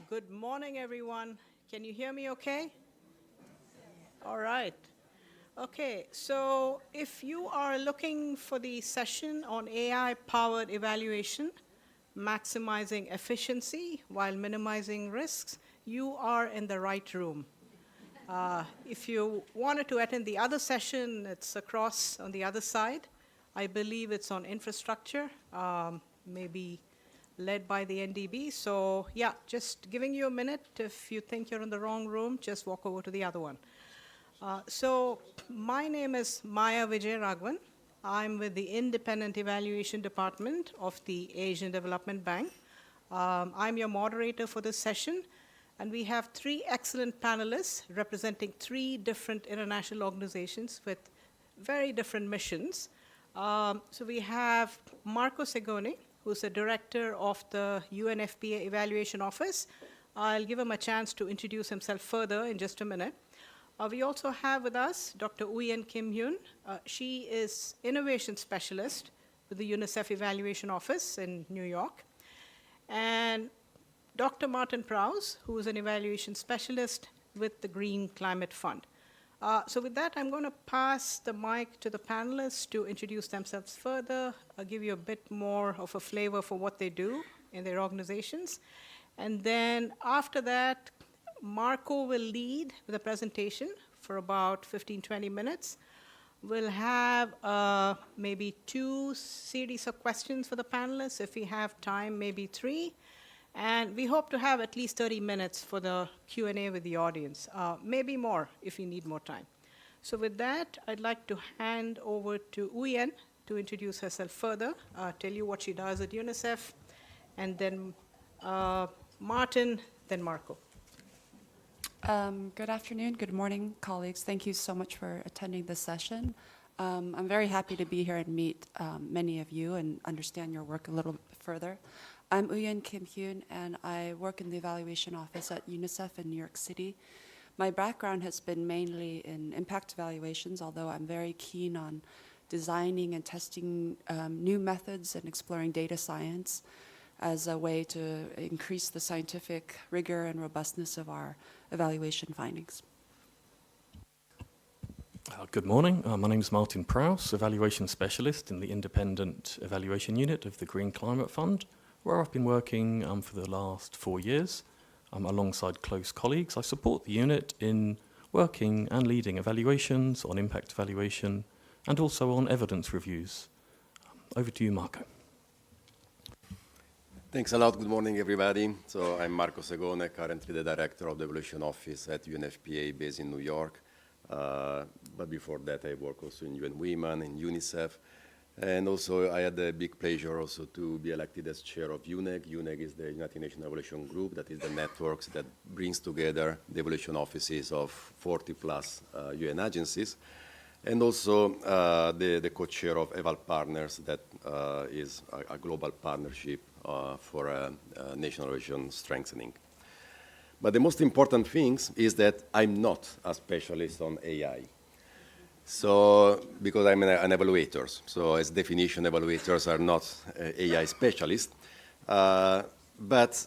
Good morning, everyone. Can you hear me okay? All right. Okay, so if you are looking for the session on AI-powered evaluation, maximizing efficiency while minimizing risks, you are in the right room. If you wanted to attend the other session, it's across on the other side. I believe it's on infrastructure, maybe led by the NDB. So yeah, just giving you a minute. If you think you're in the wrong room, just walk over to the other one. So my name is Maya Vijayaraghavan. I'm with the Independent Evaluation Department of the Asian Development Bank. I'm your moderator for this session, and we have three excellent panelists representing three different international organizations with very different missions. So we have Marco Segone, who's the director of the UNFPA Evaluation Office. I'll give him a chance to introduce himself further in just a minute. We also have with us Dr. Uyen Kim Hyun. She is Innovation Specialist with the UNICEF Evaluation Office in New York. And Dr. Martin Prowse, who is an Evaluation Specialist with the Green Climate Fund. So with that, I'm going to pass the mic to the panelists to introduce themselves further. I'll give you a bit more of a flavor for what they do in their organizations. And then after that, Marco will lead with a presentation for about 15, 20 minutes. We'll have maybe 2 series of questions for the panelists. If we have time, maybe 3. And we hope to have at least 30 minutes for the Q&A with the audience, maybe more if you need more time. So with that, I'd like to hand over to Uyen to introduce herself further, tell you what she does at UNICEF, and then Martin, then Marco. Good afternoon, good morning, colleagues. Thank you so much for attending this session. I'm very happy to be here and meet many of you and understand your work a little bit further. I'm Uyen Kim Hyun, and I work in the evaluation office at UNICEF in New York City. My background has been mainly in impact evaluations, although I'm very keen on designing and testing new methods and exploring data science as a way to increase the scientific rigor and robustness of our evaluation findings. Good morning. My name is Martin Prowse, Evaluation Specialist in the Independent Evaluation Unit of the Green Climate Fund, where I've been working for the last 4 years alongside close colleagues. I support the unit in working and leading evaluations on impact evaluation and also on evidence reviews. Over to you, Marco. Thanks a lot. Good morning, everybody. So I'm Marco Segone, currently the director of the Evaluation Office at UNFPA based in New York. But before that, I worked also in UN Women, in UNICEF. And also, I had the big pleasure also to be elected as chair of UNEG. UNEG is the United Nations Evaluation Group. That is the network that brings together the evaluation offices of 40-plus UN agencies. And also the co-chair of Eval Partners, that is a global partnership for national evaluation strengthening. But the most important thing is that I'm not a specialist on AI. So, because I'm an evaluator, so as definition, evaluators are not AI specialists. But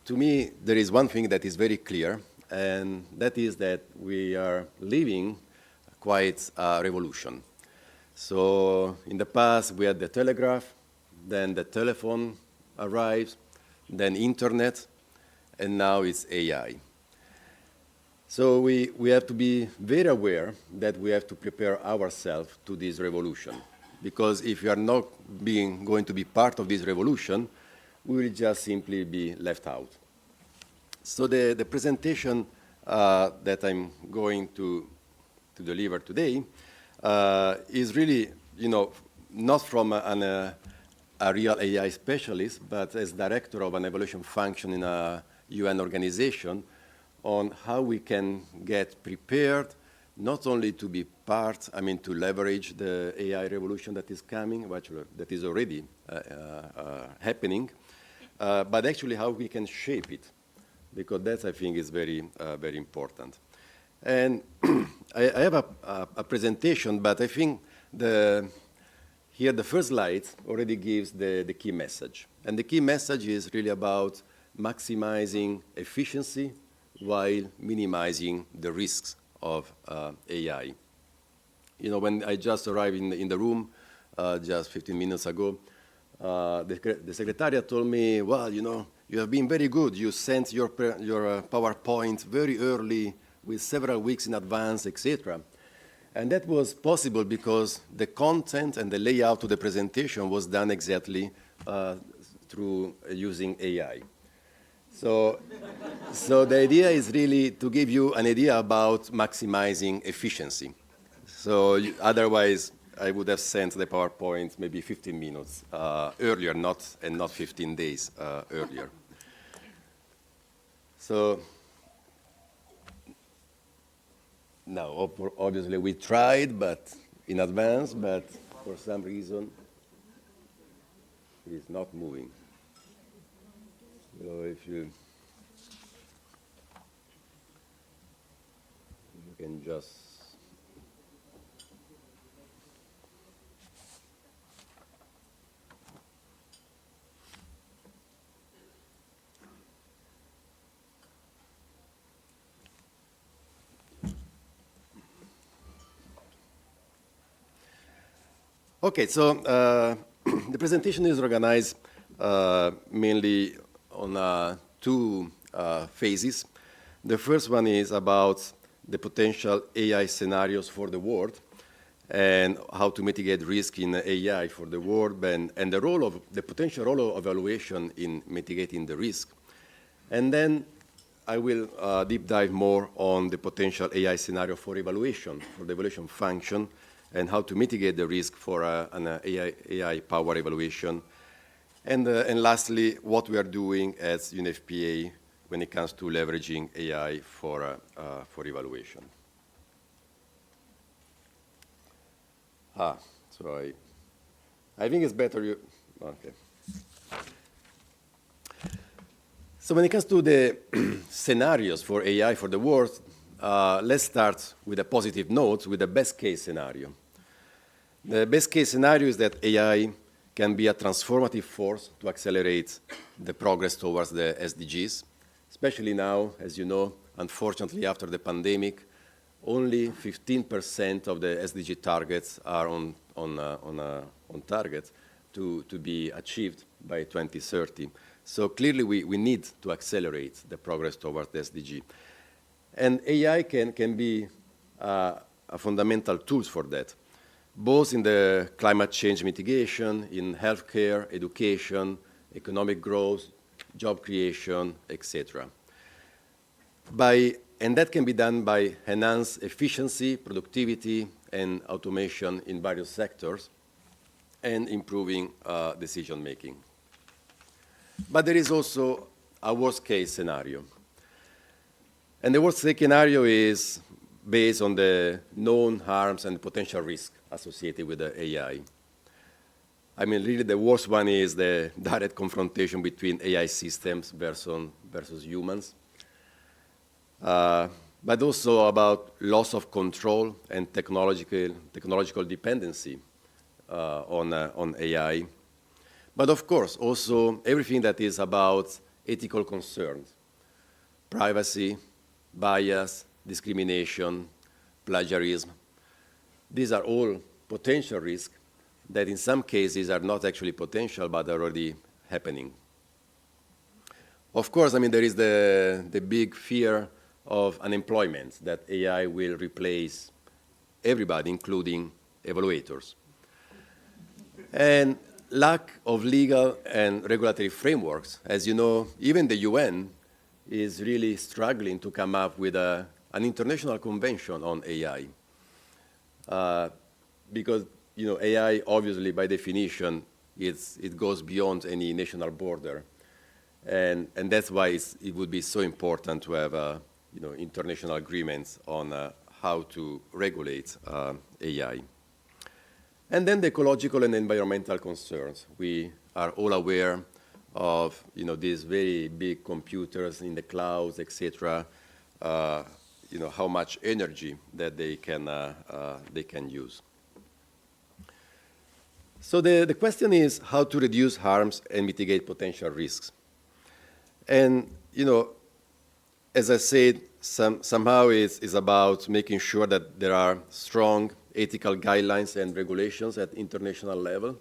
to me, there is one thing that is very clear, and that is that we are living quite a revolution. So, in the past, we had the telegraph, then the telephone arrives, then internet, and now it's AI. So we have to be very aware that we have to prepare ourselves to this revolution. Because if we are not going to be part of this revolution, we will just simply be left out. So the presentation that I'm going to deliver today is really, not from a real AI specialist, but as director of an evaluation function in a UN organization, on how we can get prepared, not only to be part, to leverage the AI revolution that is coming, that is already happening, but actually how we can shape it, because that, I think, is very, very important. And I have a presentation, but I think here the first slide already gives the key message. And the key message is really about maximizing efficiency while minimizing the risks of AI. You know, when I just arrived in the room just 15 minutes ago, the secretariat told me, well, you know, you have been very good. You sent your PowerPoint very early with several weeks in advance, etc. And that was possible because the content and the layout of the presentation was done exactly through using AI. So the idea is really to give you an idea about maximizing efficiency. So otherwise, I would have sent the PowerPoint maybe 15 minutes earlier, not 15 days earlier. So now, obviously, we tried, but in advance, but for some reason, it is not moving. So if you can just okay, so the presentation is organized mainly on two phases. The first one is about the potential AI scenarios for the world and how to mitigate risk in AI for the world and the potential role of evaluation in mitigating the risk. And then I will deep dive more on the potential AI scenario for evaluation, for the evaluation function, and how to mitigate the risk for an AI power evaluation. And lastly, what we are doing as UNFPA when it comes to leveraging AI for evaluation. So I think it's better you, okay. So when it comes to the scenarios for AI for the world, let's start with a positive note, with the best case scenario. The best case scenario is that AI can be a transformative force to accelerate the progress towards the SDGs, especially now, as you know, unfortunately, after the pandemic, only 15% of the SDG targets are on target to be achieved by 2030. So clearly, we need to accelerate the progress towards the SDG. And AI can be a fundamental tool for that, both in the climate change mitigation, in healthcare, education, economic growth, job creation, etc. And that can be done by enhanced efficiency, productivity, and automation in various sectors, and improving decision-making. But there is also a worst-case scenario. And the worst-case scenario is based on the known harms and potential risk associated with the AI. I mean, really, the worst one is the direct confrontation between AI systems versus humans, but also about loss of control and technological dependency on AI. But of course, also everything that is about ethical concerns, privacy, bias, discrimination, plagiarism. These are all potential risks that in some cases are not actually potential, but are already happening. Of course, I mean, there is the big fear of unemployment, that AI will replace everybody, including evaluators. And lack of legal and regulatory frameworks. As you know, even the UN is really struggling to come up with an international convention on AI. Because AI, obviously, by definition, it goes beyond any national border. And that's why it would be so important to have international agreements on how to regulate AI. And then the ecological and environmental concerns. We are all aware of these very big computers in the clouds, etc. How much energy that they can use. So the question is how to reduce harms and mitigate potential risks. And, you know, as I said, somehow it's about making sure that there are strong ethical guidelines and regulations at international level.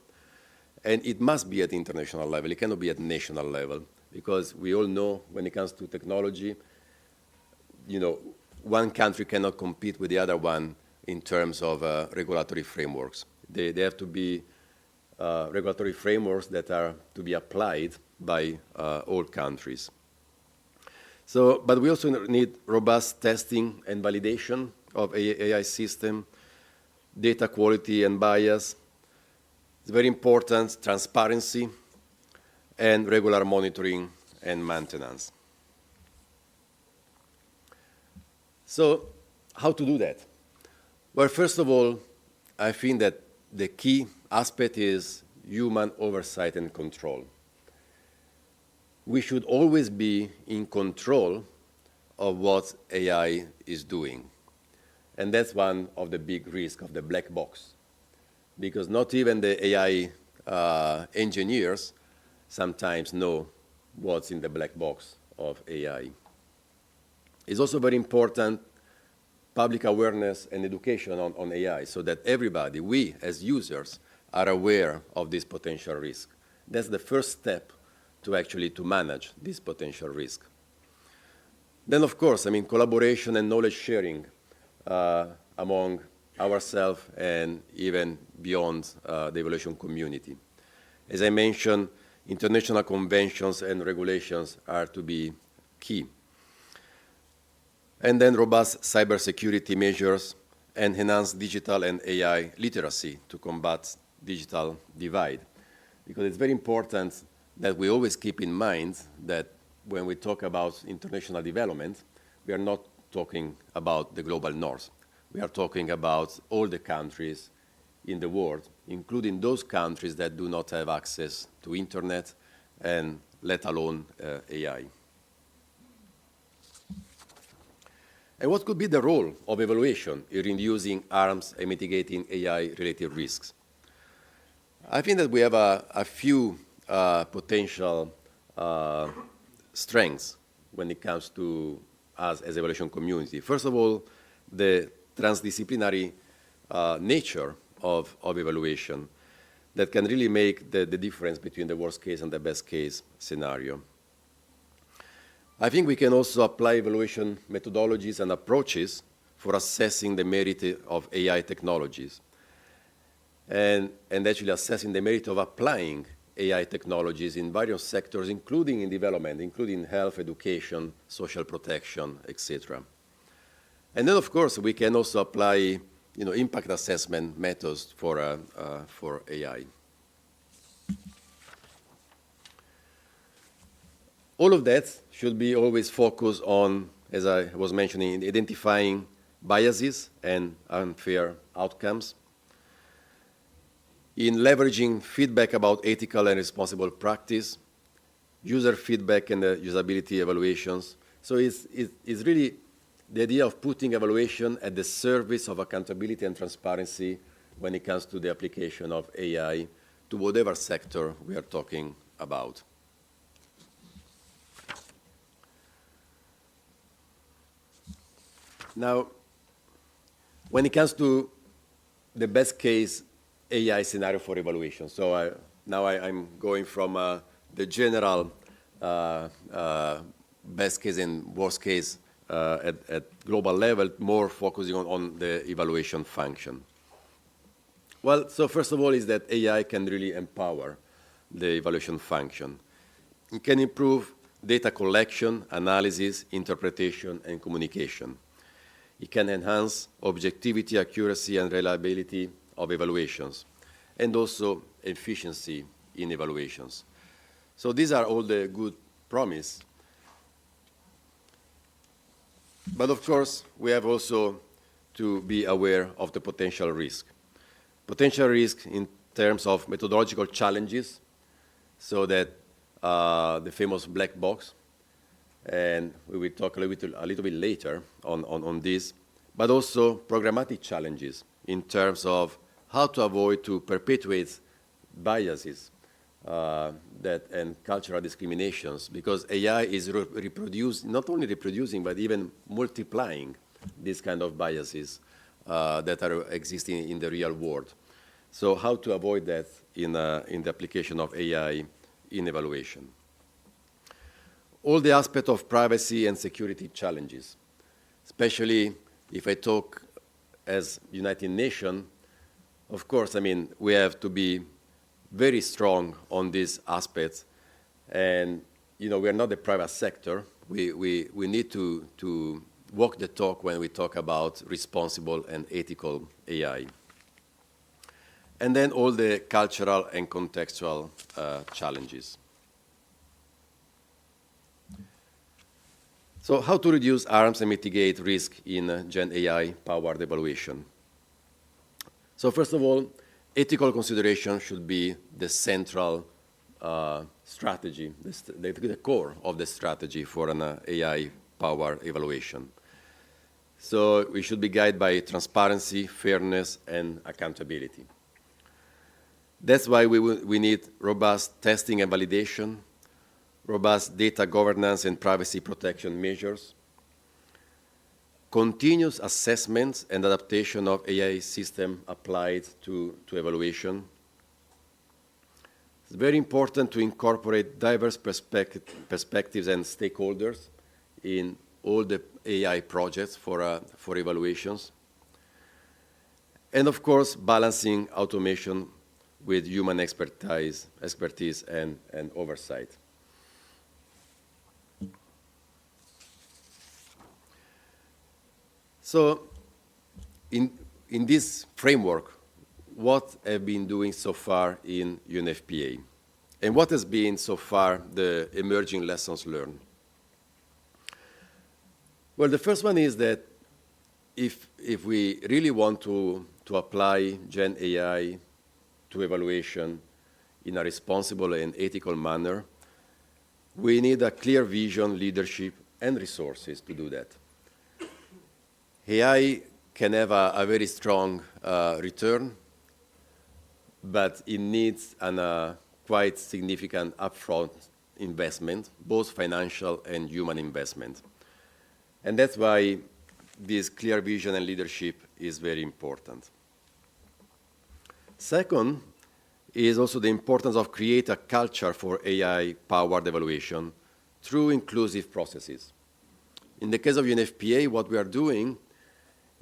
And it must be at international level. It cannot be at national level, because we all know when it comes to technology, you know, one country cannot compete with the other one in terms of regulatory frameworks. They have to be regulatory frameworks that are to be applied by all countries. So, but we also need robust testing and validation of AI system, data quality and bias. It's very important, transparency, and regular monitoring and maintenance. So, how to do that? Well, first of all, I think that the key aspect is human oversight and control. We should always be in control of what AI is doing. And that's one of the big risks of the black box, because not even the AI engineers sometimes know what's in the black box of AI. It's also very important public awareness and education on AI, so that everybody, we as users, are aware of this potential risk. That's the first step to manage this potential risk. Then, of course, I mean, collaboration and knowledge sharing among ourselves and even beyond the evaluation community. As I mentioned, international conventions and regulations are to be key. And then robust cybersecurity measures and enhanced digital and AI literacy to combat digital divide. Because it's very important that we always keep in mind that when we talk about international development, we are not talking about the global north. We are talking about all the countries in the world, including those countries that do not have access to internet and let alone AI. And what could be the role of evaluation in reducing harms and mitigating AI-related risks? I think that we have a few potential strengths when it comes to us as evaluation community. First of all, the transdisciplinary nature of evaluation that can really make the difference between the worst case and the best case scenario. I think we can also apply evaluation methodologies and approaches for assessing the merit of AI technologies and actually assessing the merit of applying AI technologies in various sectors, including in development, including health, education, social protection, etc. And then, of course, we can also apply impact assessment methods for AI. All of that should be always focused on, as I was mentioning, identifying biases and unfair outcomes, in leveraging feedback about ethical and responsible practice, user feedback and usability evaluations. So it's really the idea of putting evaluation at the service of accountability and transparency when it comes to the application of AI to whatever sector we are talking about. Now, when it comes to the best case AI scenario for evaluation, so now I'm going from the general best case and worst case at global level, more focusing on the evaluation function. Well, so first of all is that AI can really empower the evaluation function. It can improve data collection, analysis, interpretation, and communication. It can enhance objectivity, accuracy, and reliability of evaluations, and also efficiency in evaluations. So these are all the good promise. But of course, we have also to be aware of the potential risk. Potential risk in terms of methodological challenges, so that the famous black box, and we will talk a little bit later on this, but also programmatic challenges in terms of how to avoid to perpetuate biases and cultural discriminations, because AI is not only reproducing, but even multiplying these kind of biases that are existing in the real world. So how to avoid that in the application of AI in evaluation? All the aspect of privacy and security challenges, especially if I talk as United Nations, of course, I mean, we have to be very strong on these aspects. And, you know, we are not the private sector. We need to walk the talk when we talk about responsible and ethical AI. And then all the cultural and contextual challenges. So how to reduce harms and mitigate risk in Gen AI-powered evaluation? So first of all, ethical consideration should be the central strategy, the core of the strategy for an AI-powered evaluation. So we should be guided by transparency, fairness, and accountability. That's why we need robust testing and validation, robust data governance and privacy protection measures, continuous assessments and adaptation of AI system applied to evaluation. It's very important to incorporate diverse perspectives and stakeholders in all the AI projects for evaluations. And of course, balancing automation with human expertise and oversight. So in this framework, what have been doing so far in UNFPA? And what has been so far the emerging lessons learned? Well, the first one is that if we really want to apply Gen AI to evaluation in a responsible and ethical manner, we need a clear vision, leadership, and resources to do that. AI can have a very strong return, but it needs a quite significant upfront investment, both financial and human investment. And that's why this clear vision and leadership is very important. Second is also the importance of create a culture for AI-powered evaluation through inclusive processes. In the case of UNFPA, what we are doing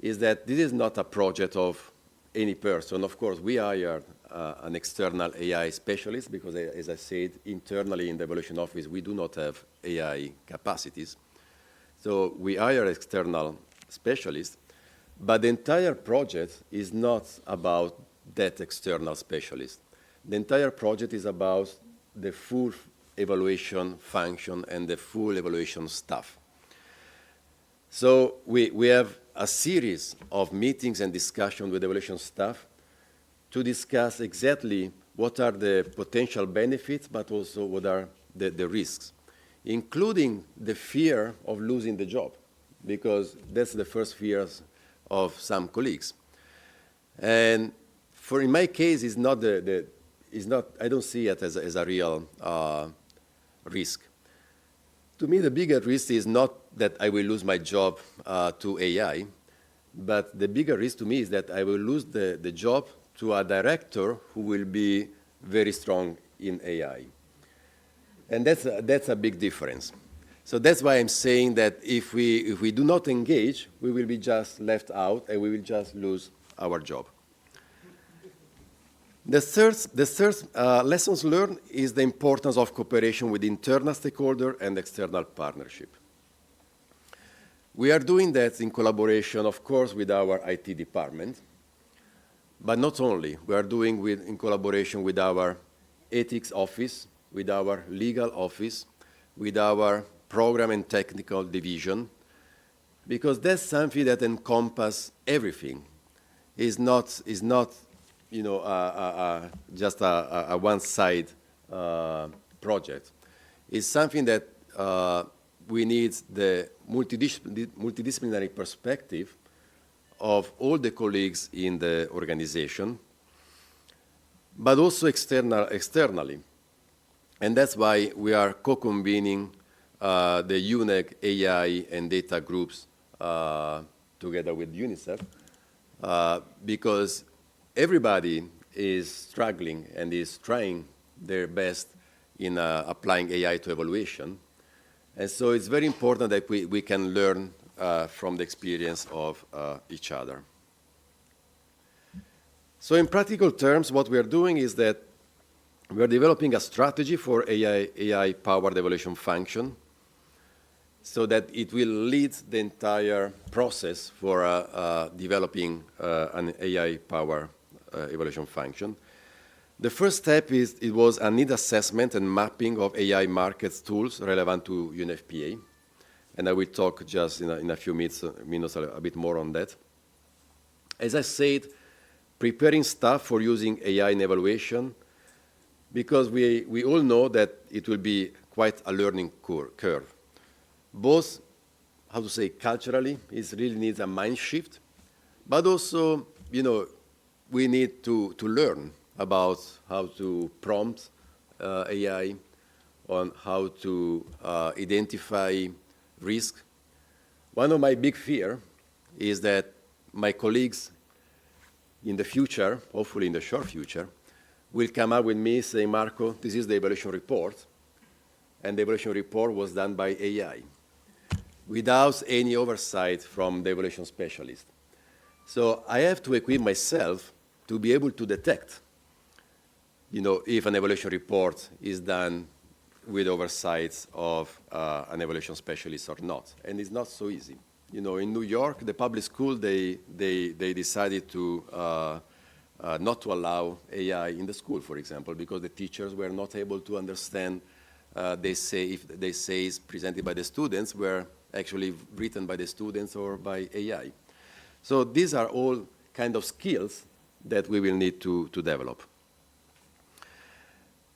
is that this is not a project of any person. Of course, we hired an external AI specialist because, as I said, internally in the evaluation office, we do not have AI capacities. So we hire external specialists, but the entire project is not about that external specialist. The entire project is about the full evaluation function and the full evaluation staff. So we have a series of meetings and discussions with evaluation staff to discuss exactly what are the potential benefits, but also what are the risks, including the fear of losing the job, because that's the first fears of some colleagues. And in my case, it's not I don't see it as a real risk. To me, the bigger risk is not that I will lose my job to AI, but the bigger risk to me is that I will lose the job to a director who will be very strong in AI. And that's a big difference. So that's why I'm saying that if we do not engage, we will be just left out and we will just lose our job. The third lessons learned is the importance of cooperation with internal stakeholder and external partnership. We are doing that in collaboration, of course, with our IT department, but not only. We are doing in collaboration with our ethics office, with our legal office, with our program and technical division, because that's something that encompasses everything. It's not just a one-side project. It's something that we need the multidisciplinary perspective of all the colleagues in the organization, but also externally. And that's why we are co-convening the UNEC AI and data groups together with UNICEF, because everybody is struggling and is trying their best in applying AI to evaluation. And so it's very important that we can learn from the experience of each other. So in practical terms, what we are doing is that we are developing a strategy for AI-powered evaluation function so that it will lead the entire process for developing an AI-powered evaluation function. The first step was a need assessment and mapping of AI markets tools relevant to UNFPA. And I will talk just in a few minutes a bit more on that. As I said, preparing staff for using AI in evaluation, because we all know that it will be quite a learning curve. Both, how to say, culturally, it really needs a mind shift, but also, we need to learn about how to prompt AI, on how to identify risk. One of my big fears is that my colleagues in the future, hopefully in the short future, will come up with me saying, Marco, this is the evaluation report, and the evaluation report was done by AI, without any oversight from the evaluation specialist. So I have to equip myself to be able to detect, if an evaluation report is done with oversight of an evaluation specialist or not. And it's not so easy. In New York, the public school, they decided to not to allow AI in the school, for example, because the teachers were not able to understand if the essays presented by the students were actually written by the students or by AI. So these are all kind of skills that we will need to develop.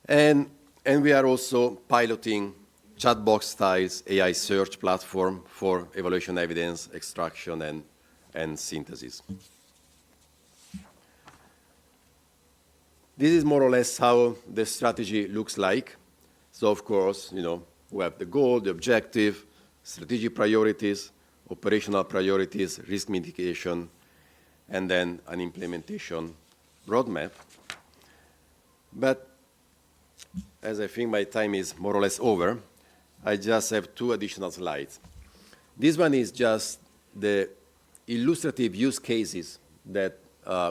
And we are also piloting chatbox-style AI search platform for evaluation evidence extraction and synthesis. This is more or less how the strategy looks like. So of course, we have the goal, the objective, strategic priorities, operational priorities, risk mitigation, and then an implementation roadmap. But as I think my time is more or less over, I just have 2 additional slides. This one is just the illustrative use cases that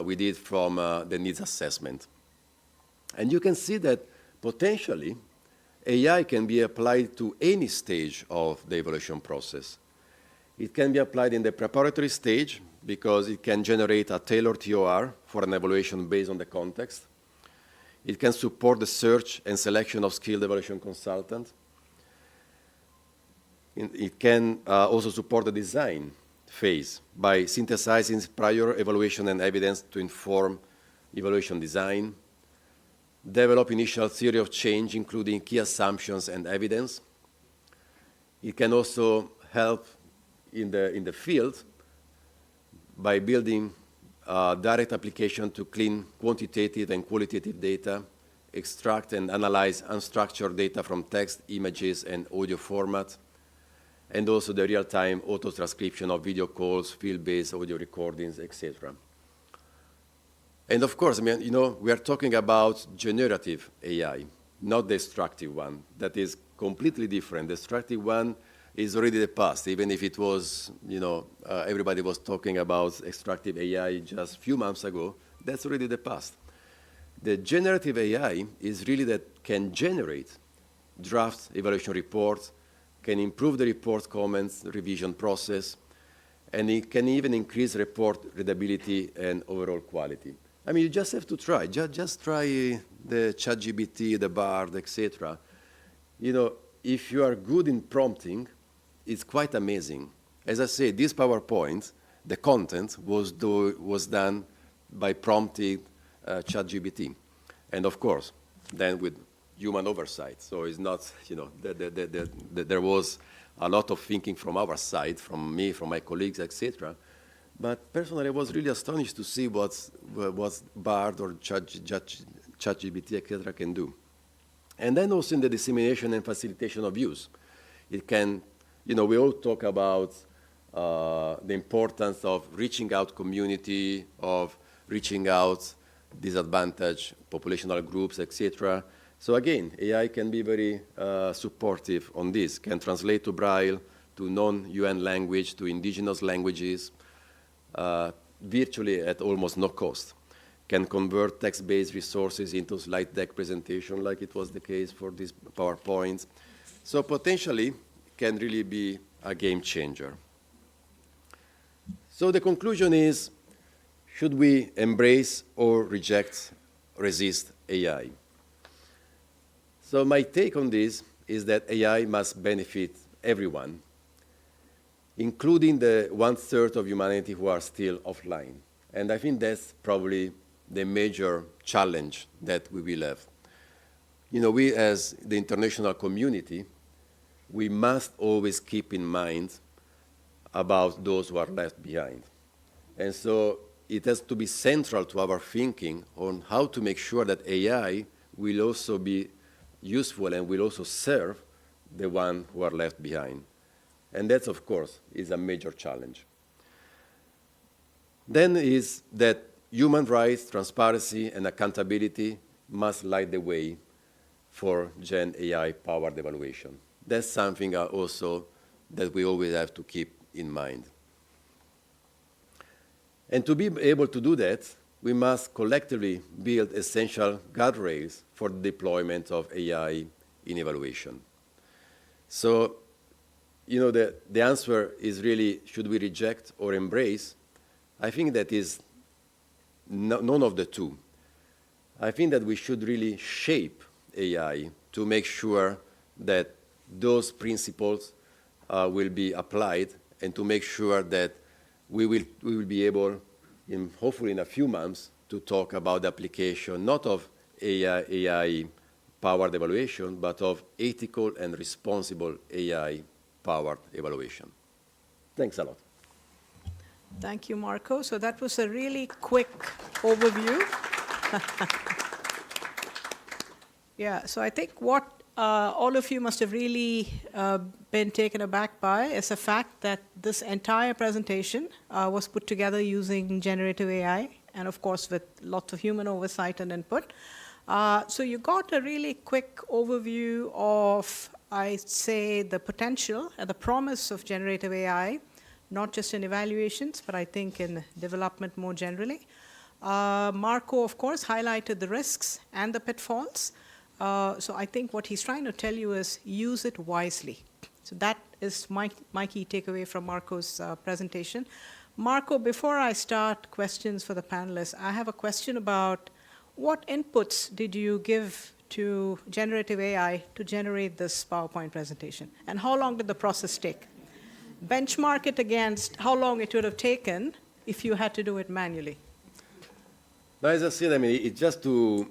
we did from the needs assessment. And you can see that potentially AI can be applied to any stage of the evaluation process. It can be applied in the preparatory stage because it can generate a tailored TOR for an evaluation based on the context. It can support the search and selection of skilled evaluation consultants. It can also support the design phase by synthesizing prior evaluation and evidence to inform evaluation design, develop initial theory of change, including key assumptions and evidence. It can also help in the field by building direct application to clean quantitative and qualitative data, extract and analyze unstructured data from text, images, and audio format, and also the real-time auto-transcription of video calls, field-based audio recordings, etc. And of course, we are talking about generative AI, not the extractive one. That is completely different. The extractive one is already the past, even if it was, everybody was talking about extractive AI just a few months ago. That's already the past. The generative AI is really that can generate draft evaluation reports, can improve the report comments, revision process, and it can even increase report readability and overall quality. You just have to try. Just try the ChatGPT, the Bard, etc. If you are good in prompting, it's quite amazing. As I said, this PowerPoint, the content was done by prompting ChatGPT. And of course, then with human oversight. So it's not, there was a lot of thinking from our side, from me, from my colleagues, etc. But personally, I was really astonished to see what Bard or ChatGPT, etc., can do. And then also in the dissemination and facilitation of use. It can, we all talk about the importance of reaching out community, of reaching out disadvantaged populational groups, etc. So again, AI can be very supportive on this, can translate to Braille, to non-UN language, to indigenous languages, virtually at almost no cost. Can convert text-based resources into slide deck presentation like it was the case for this PowerPoint. So potentially can really be a game changer. So the conclusion is, should we embrace or reject, resist AI? So my take on this is that AI must benefit everyone, including the 1/3 of humanity who are still offline. And I think that's probably the major challenge that we will have. We as the international community, we must always keep in mind about those who are left behind. And so it has to be central to our thinking on how to make sure that AI will also be useful and will also serve the ones who are left behind. And that, of course, is a major challenge. Then is that human rights, transparency, and accountability must light the way for Gen AI-powered evaluation. That's something also that we always have to keep in mind. And to be able to do that, we must collectively build essential guardrails for the deployment of AI in evaluation. So, the answer is really, should we reject or embrace? I think that is none of the two. I think that we should really shape AI to make sure that those principles will be applied, and to make sure that we will be able, hopefully in a few months, to talk about the application not of AI-powered evaluation, but of ethical and responsible AI-powered evaluation. Thanks a lot. Thank you, Marco. So that was a really quick overview. Yeah, so I think what all of you must have really been taken aback by is the fact that this entire presentation was put together using generative AI, and of course with lots of human oversight and input. So you got a really quick overview of, I'd say, the potential and the promise of generative AI, not just in evaluations, but I think in development more generally. Marco, of course, highlighted the risks and the pitfalls. So I think what he's trying to tell you is use it wisely. So that is my key takeaway from Marco's presentation. Marco, before I start questions for the panelists, I have a question about what inputs did you give to generative AI to generate this PowerPoint presentation? And how long did the process take? Benchmark it against how long it would have taken if you had to do it manually. Now, as I said, it's just to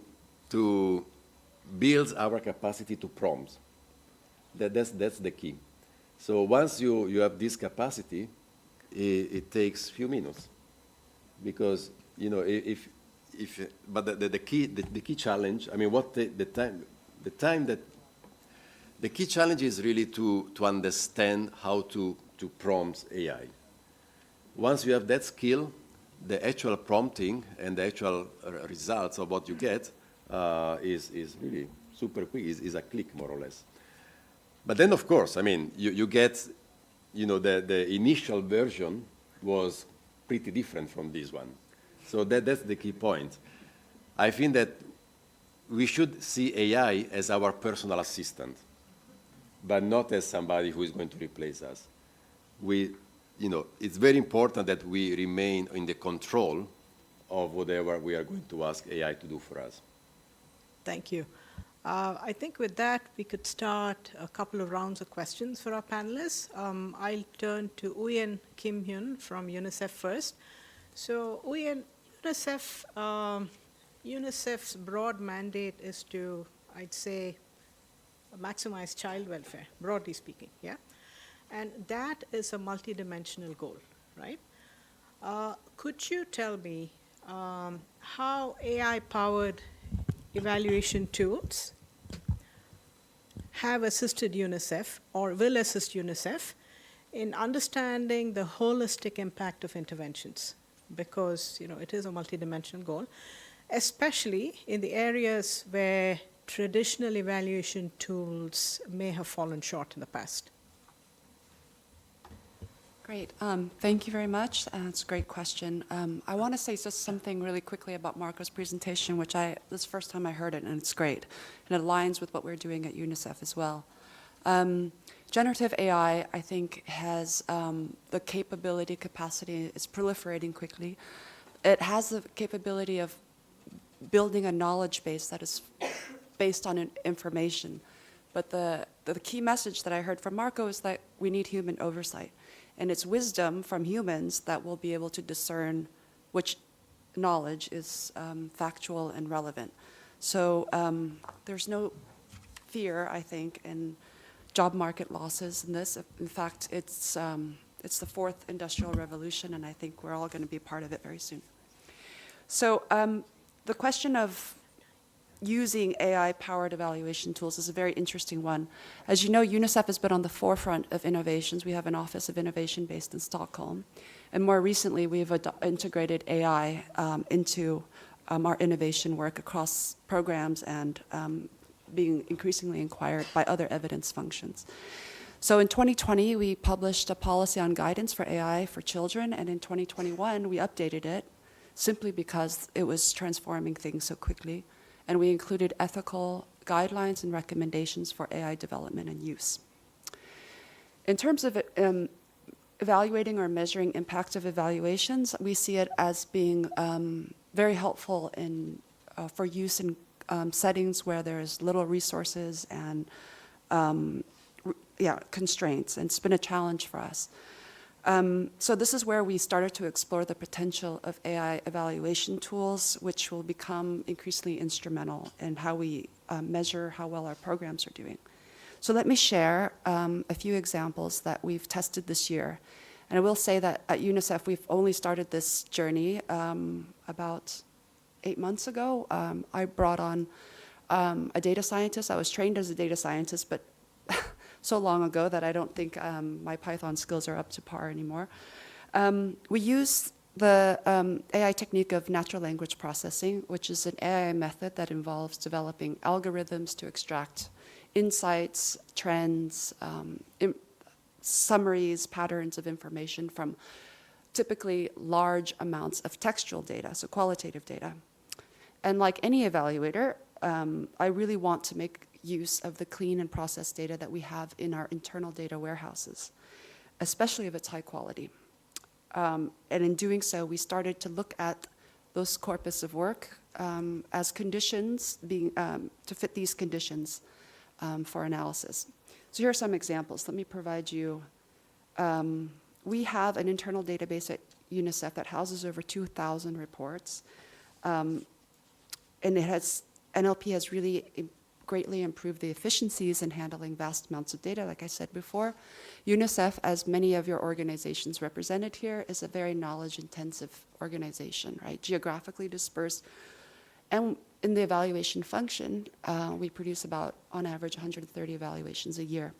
build our capacity to prompt. That's the key. So once you have this capacity, it takes a few minutes, because but the key challenge. The key challenge is really to understand how to prompt AI. Once you have that skill, the actual prompting and the actual results of what you get is really super quick, is a click, more or less. But then, of course, you get, the initial version was pretty different from this one. So that's the key point. I think that we should see AI as our personal assistant, but not as somebody who is going to replace us. It's very important that we remain in the control of whatever we are going to ask AI to do for us. Thank you. I think with that, we could start a couple of rounds of questions for our panelists. I'll turn to Uyen Kim Hyun from UNICEF first. So Uyen, UNICEF's broad mandate is to, I'd say, maximize child welfare, broadly speaking, yeah? And that is a multidimensional goal, right? Could you tell me how AI-powered evaluation tools have assisted UNICEF or will assist UNICEF in understanding the holistic impact of interventions, because it is a multidimensional goal, especially in the areas where traditional evaluation tools may have fallen short in the past. Great. Thank you very much. That's a great question. I want to say just something really quickly about Marco's presentation, which this is the first time I heard it, and it's great. And it aligns with what we're doing at UNICEF as well. Generative AI, I think, has the capacity, it's proliferating quickly. It has the capability of building a knowledge base that is based on information. But the key message that I heard from Marco is that we need human oversight. And it's wisdom from humans that will be able to discern which knowledge is factual and relevant. So there's no fear, I think, in job market losses in this. In fact, it's the fourth industrial revolution, and I think we're all going to be part of it very soon. So the question of using AI-powered evaluation tools is a very interesting one. As you know, UNICEF has been on the forefront of innovations. We have an Office of Innovation based in Stockholm. And more recently, we've integrated AI into our innovation work across programs and being increasingly inquired by other evidence functions. So in 2020, we published a policy on guidance for AI for children, and in 2021, we updated it simply because it was transforming things so quickly. And we included ethical guidelines and recommendations for AI development and use. In terms of evaluating or measuring impact of evaluations, we see it as being very helpful for use in settings where there's little resources and constraints, and it's been a challenge for us. So this is where we started to explore the potential of AI evaluation tools, which will become increasingly instrumental in how we measure how well our programs are doing. So let me share a few examples that we've tested this year. And I will say that at UNICEF, we've only started this journey about 8 months ago. I brought on a data scientist. I was trained as a data scientist, but so long ago that I don't think my Python skills are up to par anymore. We use the AI technique of natural language processing, which is an AI method that involves developing algorithms to extract insights, trends, summaries, patterns of information from typically large amounts of textual data, so qualitative data. And like any evaluator, I really want to make use of the clean and processed data that we have in our internal data warehouses, especially if it's high quality. And in doing so, we started to look at those corpus of work as conditions to fit these conditions for analysis. So here are some examples. Let me provide you. We have an internal database at UNICEF that houses over 2,000 reports. And NLP has really greatly improved the efficiencies in handling vast amounts of data. Like I said before, UNICEF, as many of your organizations represented here, is a very knowledge-intensive organization, right? Geographically dispersed. And in the evaluation function, we produce about, on average, 130 evaluations a year.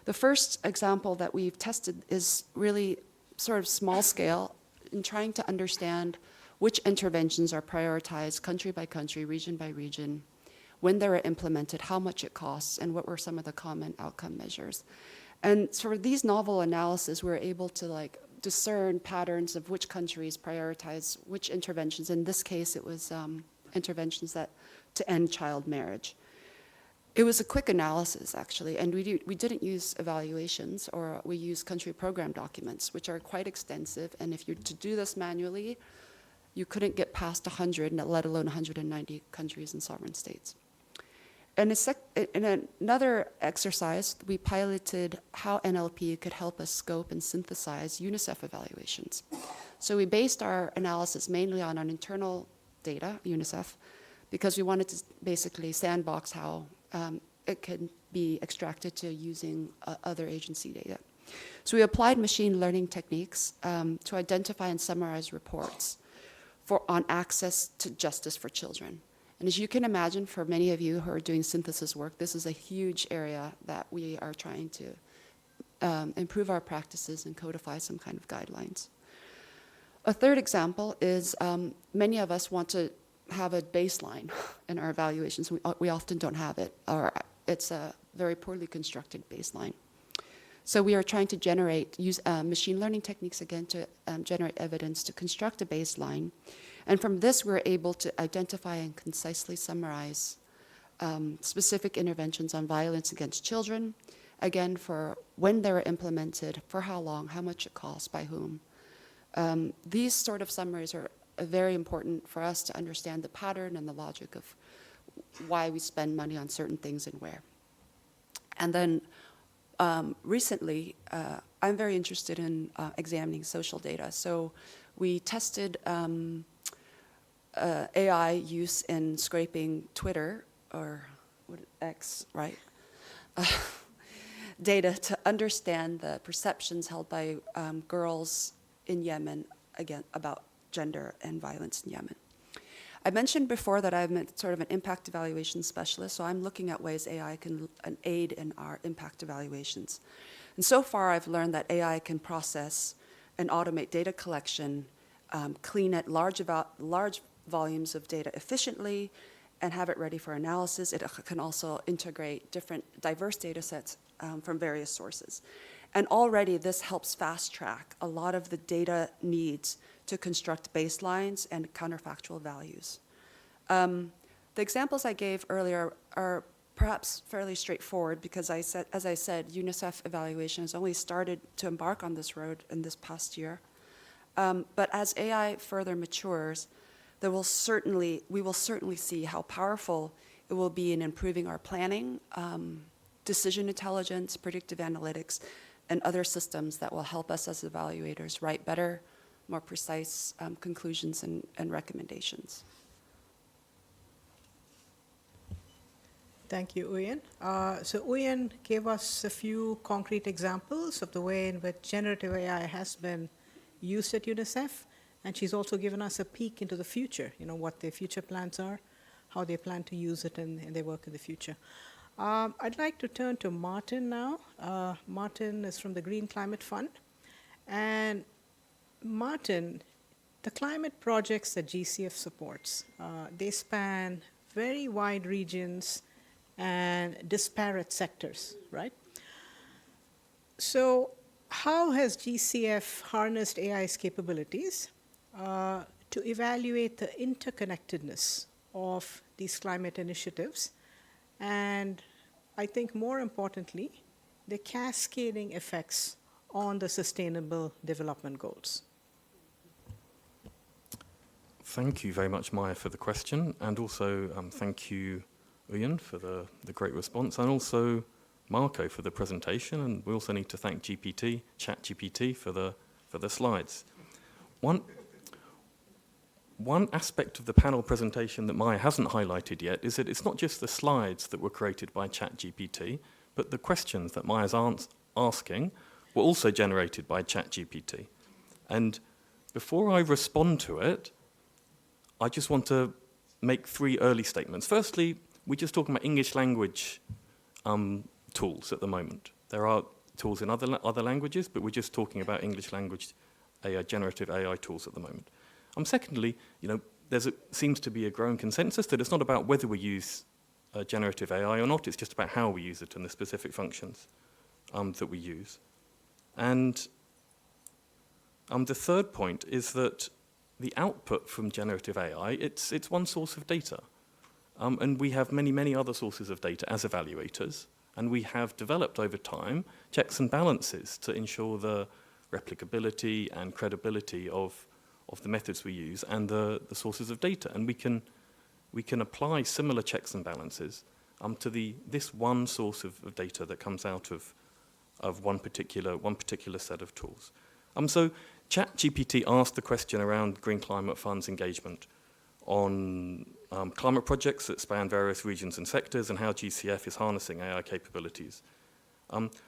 The first example that we've tested is really sort of small scale in trying to understand which interventions are prioritized country by country, region by region, when they were implemented, how much it costs, and what were some of the common outcome measures. And for these novel analyses, we were able to discern patterns of which countries prioritize which interventions. In this case, it was interventions to end child marriage. It was a quick analysis, actually, and we didn't use evaluations, or we used country program documents, which are quite extensive, and if you're to do this manually, you couldn't get past 100, let alone 190 countries and sovereign states. And in another exercise, we piloted how NLP could help us scope and synthesize UNICEF evaluations. So we based our analysis mainly on our internal data, UNICEF, because we wanted to basically sandbox how it can be extracted to using other agency data. So we applied machine learning techniques to identify and summarize reports on access to justice for children. And as you can imagine, for many of you who are doing synthesis work, this is a huge area that we are trying to improve our practices and codify some kind of guidelines. A third example is many of us want to have a baseline in our evaluations. We often don't have it, or it's a very poorly constructed baseline. So we are trying to use machine learning techniques again to generate evidence to construct a baseline. And from this, we're able to identify and concisely summarize specific interventions on violence against children, again, for when they were implemented, for how long, how much it costs, by whom. These sort of summaries are very important for us to understand the pattern and the logic of why we spend money on certain things and where. And then recently, I'm very interested in examining social data. So we tested AI use in scraping Twitter, or X, right? Data to understand the perceptions held by girls in Yemen, again, about gender and violence in Yemen. I mentioned before that I'm sort of an impact evaluation specialist, so I'm looking at ways AI can aid in our impact evaluations. And so far, I've learned that AI can process and automate data collection, clean at large volumes of data efficiently, and have it ready for analysis. It can also integrate different diverse data sets from various sources. And already this helps fast track a lot of the data needs to construct baselines and counterfactual values. The examples I gave earlier are perhaps fairly straightforward because as I said, UNICEF evaluation has only started to embark on this road in this past year. But as AI further matures, we will certainly see how powerful it will be in improving our planning, decision intelligence, predictive analytics, and other systems that will help us as evaluators write better, more precise conclusions and recommendations. Thank you, Uyen. So Uyen gave us a few concrete examples of the way in which generative AI has been used at UNICEF, and she's also given us a peek into the future, what their future plans are, how they plan to use it in their work in the future. I'd like to turn to Martin now. Martin is from the Green Climate Fund. And Martin, the climate projects that GCF supports, they span very wide regions and disparate sectors, right? So how has GCF harnessed AI's capabilities to evaluate the interconnectedness of these climate initiatives, and I think more importantly, the cascading effects on the Sustainable Development Goals? Thank you very much, Maya, for the question, and also thank you, Uyen, for the great response, and also Marco for the presentation, and we also need to thank ChatGPT for the slides. One aspect of the panel presentation that Maya hasn't highlighted yet is that it's not just the slides that were created by ChatGPT, but the questions that Maya's asking were also generated by ChatGPT. And before I respond to it, I just want to make 3 early statements. Firstly, we're just talking about English language tools at the moment. There are tools in other languages, but we're just talking about English language generative AI tools at the moment. Secondly, seems to be a growing consensus that it's not about whether we use generative AI or not, it's just about how we use it and the specific functions that we use. And the third point is that the output from generative AI, it's one source of data. And we have many, many other sources of data as evaluators, and we have developed over time checks and balances to ensure the replicability and credibility of the methods we use and the sources of data. And we can apply similar checks and balances to this one source of data that comes out of one particular set of tools. So ChatGPT asked the question around Green Climate Fund's engagement on climate projects that span various regions and sectors and how GCF is harnessing AI capabilities.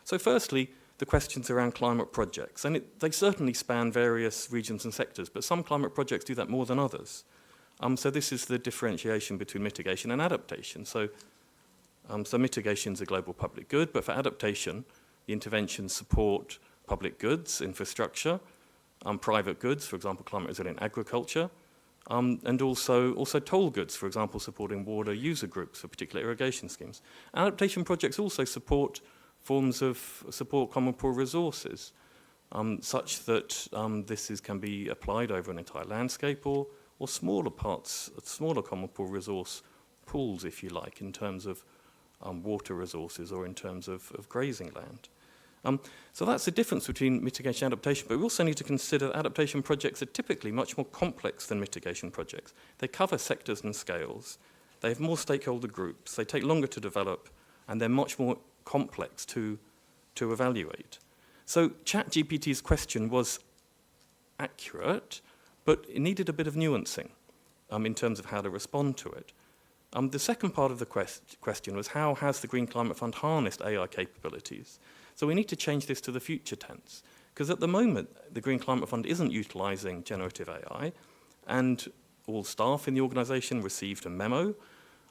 So firstly, the questions around climate projects. And they certainly span various regions and sectors, but some climate projects do that more than others. So this is the differentiation between mitigation and adaptation. So mitigation is a global public good, but for adaptation, the interventions support public goods, infrastructure, private goods, for example, climate resilient agriculture, and also toll goods, for example, supporting water user groups for particular irrigation schemes. Adaptation projects also support forms of common pool resources, such that can be applied over an entire landscape or smaller parts, smaller common pool resource pools, if you like, in terms of water resources or in terms of grazing land. So that's the difference between mitigation and adaptation, but we also need to consider that adaptation projects are typically much more complex than mitigation projects. They cover sectors and scales, they have more stakeholder groups, they take longer to develop, and they're much more complex to evaluate. So ChatGPT's question was accurate, but it needed a bit of nuancing in terms of how to respond to it. The second part of the question was, how has the Green Climate Fund harnessed AI capabilities? So we need to change this to the future tense, because at the moment, the Green Climate Fund isn't utilising generative AI, and all staff in the organisation received a memo,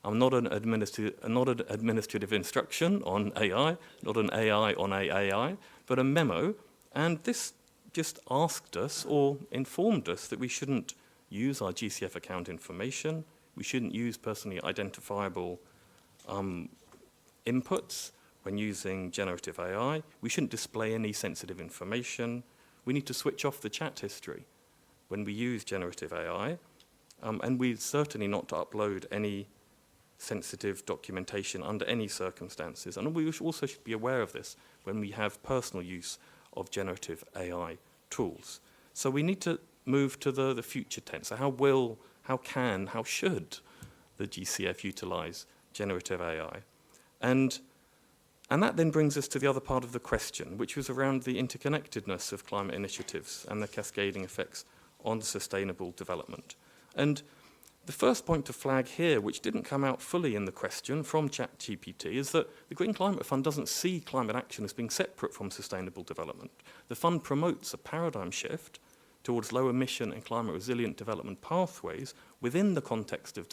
not an administrative instruction on AI, not an AI on AI, but a memo, and this just asked us or informed us that we shouldn't use our GCF account information, we shouldn't use personally identifiable inputs when using generative AI, we shouldn't display any sensitive information, we need to switch off the chat history when we use generative AI, and we certainly not to upload any sensitive documentation under any circumstances. And we also should be aware of this when we have personal use of generative AI tools. So we need to move to the future tense. So how should the GCF utilize generative AI? And that then brings us to the other part of the question, which was around the interconnectedness of climate initiatives and the cascading effects on sustainable development. And the first point to flag here, which didn't come out fully in the question from ChatGPT, is that the Green Climate Fund doesn't see climate action as being separate from sustainable development. The fund promotes a paradigm shift towards low emission and climate resilient development pathways within the context of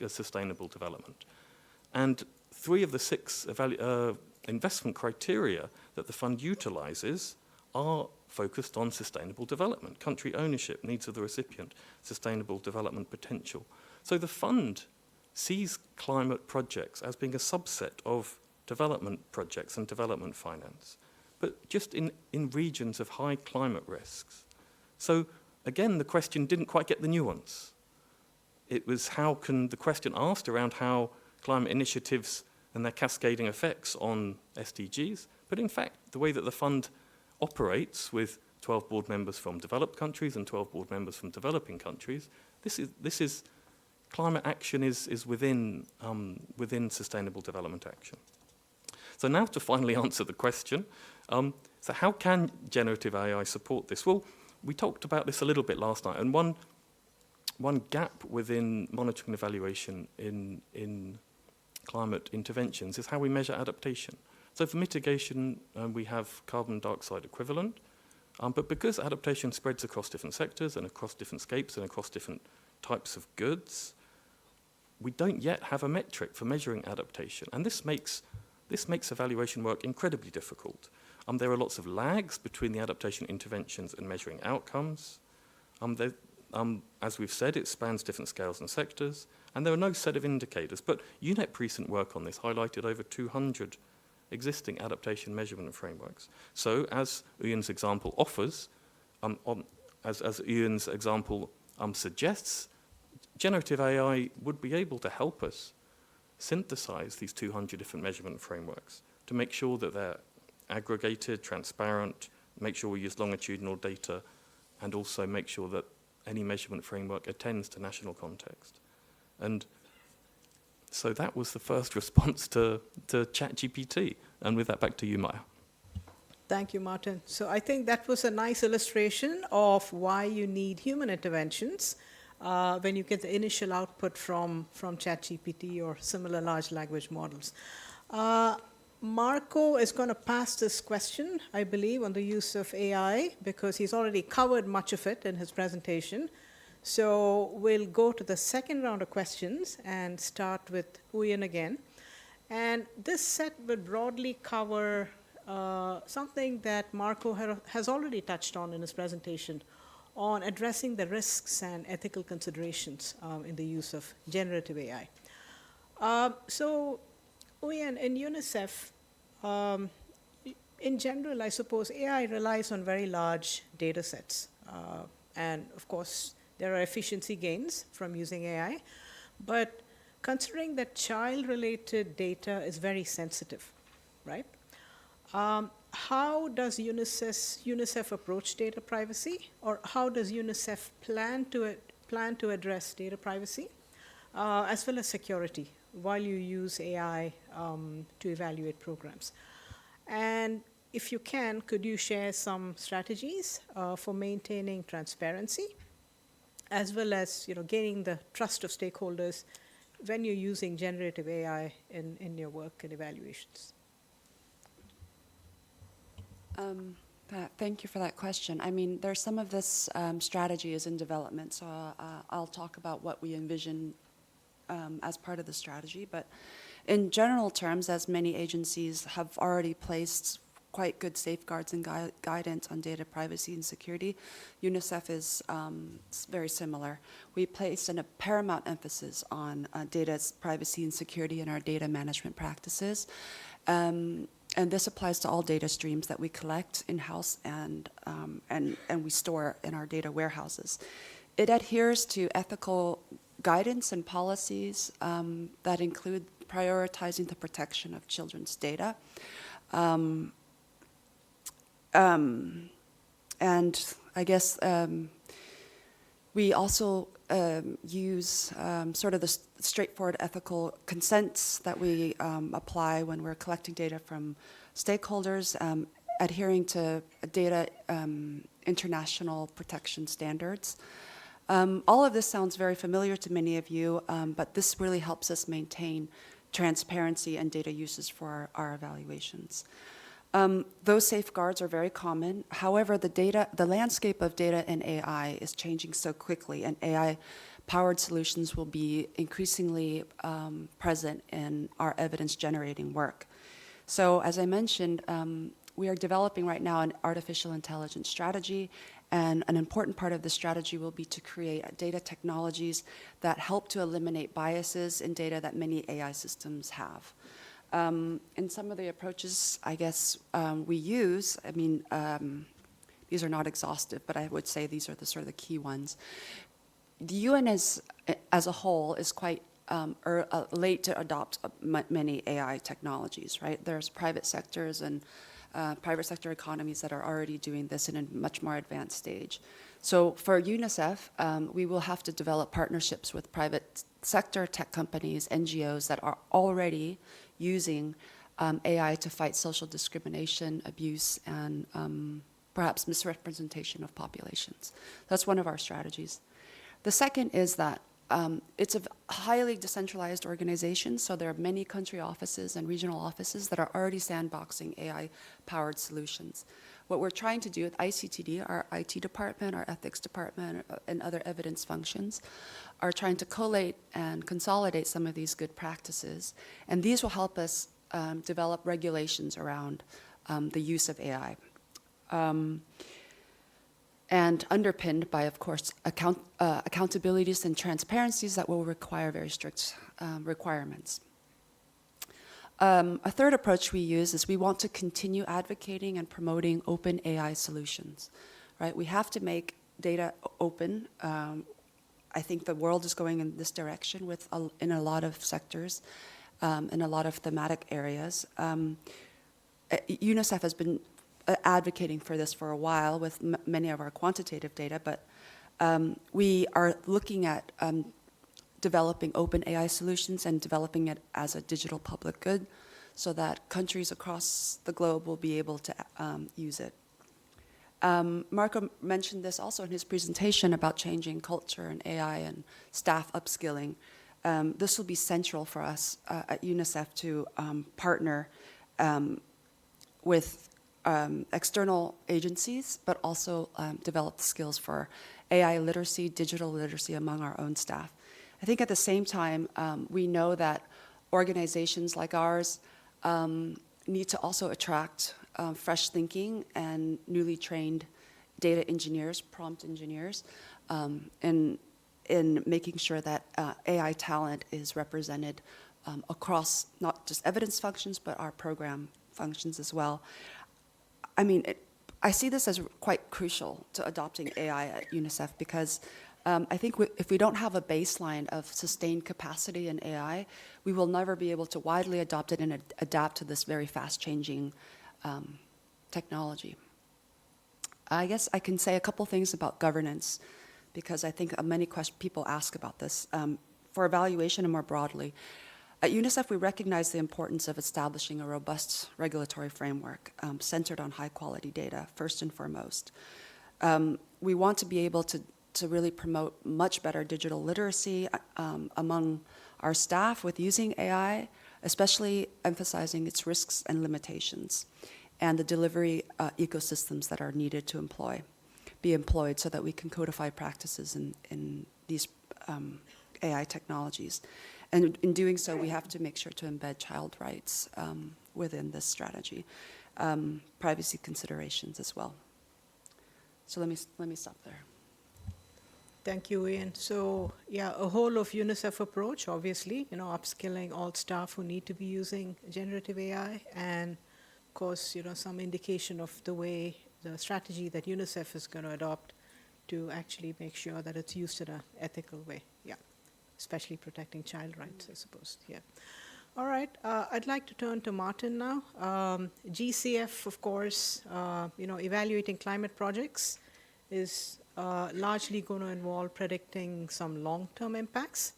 sustainable development. And 3 of the 6 investment criteria that the fund utilizes are focused on sustainable development, country ownership, needs of the recipient, sustainable development potential. So the fund sees climate projects as being a subset of development projects and development finance, but just in regions of high climate risks. So again, the question didn't quite get the nuance. It was the question asked around how climate initiatives and their cascading effects on SDGs, but in fact, the way that the fund operates with 12 board members from developed countries and 12 board members from developing countries, climate action is within sustainable development action. So now to finally answer the question, so how can generative AI support this? Well, we talked about this a little bit last night, and one gap within monitoring and evaluation in climate interventions is how we measure adaptation. So for mitigation, we have carbon dioxide equivalent, but because adaptation spreads across different sectors and across different scapes and across different types of goods, we don't yet have a metric for measuring adaptation, and this makes evaluation work incredibly difficult. There are lots of lags between the adaptation interventions and measuring outcomes. As we've said, it spans different scales and sectors, and there are no set of indicators, but UNEP recent work on this highlighted over 200 existing adaptation measurement frameworks. So as Uyen's example offers, as Uyen's example suggests, generative AI would be able to help us synthesize these 200 different measurement frameworks to make sure that they're aggregated, transparent, make sure we use longitudinal data, and also make sure that any measurement framework attends to national context. And so that was the first response to ChatGPT. And with that, back to you, Maya. Thank you, Martin. So I think that was a nice illustration of why you need human interventions when you get the initial output from ChatGPT or similar large language models. Marco is going to pass this question, I believe, on the use of AI, because he's already covered much of it in his presentation. So we'll go to the second round of questions and start with Uyen again. And this set will broadly cover something that Marco has already touched on in his presentation on addressing the risks and ethical considerations in the use of generative AI. So, Uyen, in UNICEF, in general, I suppose AI relies on very large data sets. And of course, there are efficiency gains from using AI. But considering that child-related data is very sensitive, right? How does UNICEF approach data privacy, or how does UNICEF plan to address data privacy, as well as security, while you use AI to evaluate programs? And if you can, could you share some strategies for maintaining transparency, as well as gaining the trust of stakeholders when you're using generative AI in your work and evaluations? Thank you for that question. I mean, there's some of this strategy is in development, so I'll talk about what we envision as part of the strategy. But in general terms, as many agencies have already placed quite good safeguards and guidance on data privacy and security, UNICEF is very similar. We placed a paramount emphasis on data privacy and security in our data management practices. And this applies to all data streams that we collect in-house and we store in our data warehouses. It adheres to ethical guidance and policies that include prioritizing the protection of children's data. And I guess we also use sort of the straightforward ethical consents that we apply when we're collecting data from stakeholders, adhering to data international protection standards. All of this sounds very familiar to many of you, but this really helps us maintain transparency and data uses for our evaluations. Those safeguards are very common. However, the landscape of data and AI is changing so quickly, and AI-powered solutions will be increasingly present in our evidence-generating work. So, as I mentioned, we are developing right now an artificial intelligence strategy, and an important part of the strategy will be to create data technologies that help to eliminate biases in data that many AI systems have. In some of the approaches, I guess, we use, I mean, these are not exhaustive, but I would say these are the sort of the key ones. The UN as a whole is quite late to adopt many AI technologies, right? There's private sectors and private sector economies that are already doing this in a much more advanced stage. So for UNICEF, we will have to develop partnerships with private sector tech companies, NGOs that are already using AI to fight social discrimination, abuse, and perhaps misrepresentation of populations. That's one of our strategies. The second is that it's a highly decentralized organization, so there are many country offices and regional offices that are already sandboxing AI-powered solutions. What we're trying to do with ICTD, our IT department, our ethics department, and other evidence functions, are trying to collate and consolidate some of these good practices, and these will help us develop regulations around the use of AI. And underpinned by, of course, accountabilities and transparencies that will require very strict requirements. A third approach we use is we want to continue advocating and promoting open AI solutions, right? We have to make data open. I think the world is going in this direction in a lot of sectors, in a lot of thematic areas. UNICEF has been advocating for this for a while with many of our quantitative data, but we are looking at developing open AI solutions and developing it as a digital public good so that countries across the globe will be able to use it. Marco mentioned this also in his presentation about changing culture and AI and staff upskilling. This will be central for us at UNICEF to partner with external agencies, but also develop the skills for AI literacy, digital literacy among our own staff. I think at the same time, we know that organizations like ours need to also attract fresh thinking and newly trained data engineers, prompt engineers, in making sure that AI talent is represented across not just evidence functions, but our program functions as well. I mean, I see this as quite crucial to adopting AI at UNICEF because I think if we don't have a baseline of sustained capacity in AI, we will never be able to widely adopt it and adapt to this very fast-changing technology. I guess I can say a couple things about governance because I think many people ask about this. For evaluation and more broadly, at UNICEF, we recognize the importance of establishing a robust regulatory framework centered on high-quality data, first and foremost. We want to be able to really promote much better digital literacy among our staff with using AI, especially emphasizing its risks and limitations, and the delivery ecosystems that are needed to be employed so that we can codify practices in these AI technologies. And in doing so, we have to make sure to embed child rights within this strategy, privacy considerations as well. So let me stop there. Thank you, Ian. So, yeah, a whole of UNICEF approach, obviously, upskilling all staff who need to be using generative AI, and of course, some indication of the way, the strategy that UNICEF is going to adopt to actually make sure that it's used in an ethical way. Yeah, especially protecting child rights, I suppose. Yeah. All right. I'd like to turn to Martin now. GCF, of course, evaluating climate projects is largely going to involve predicting some long-term impacts.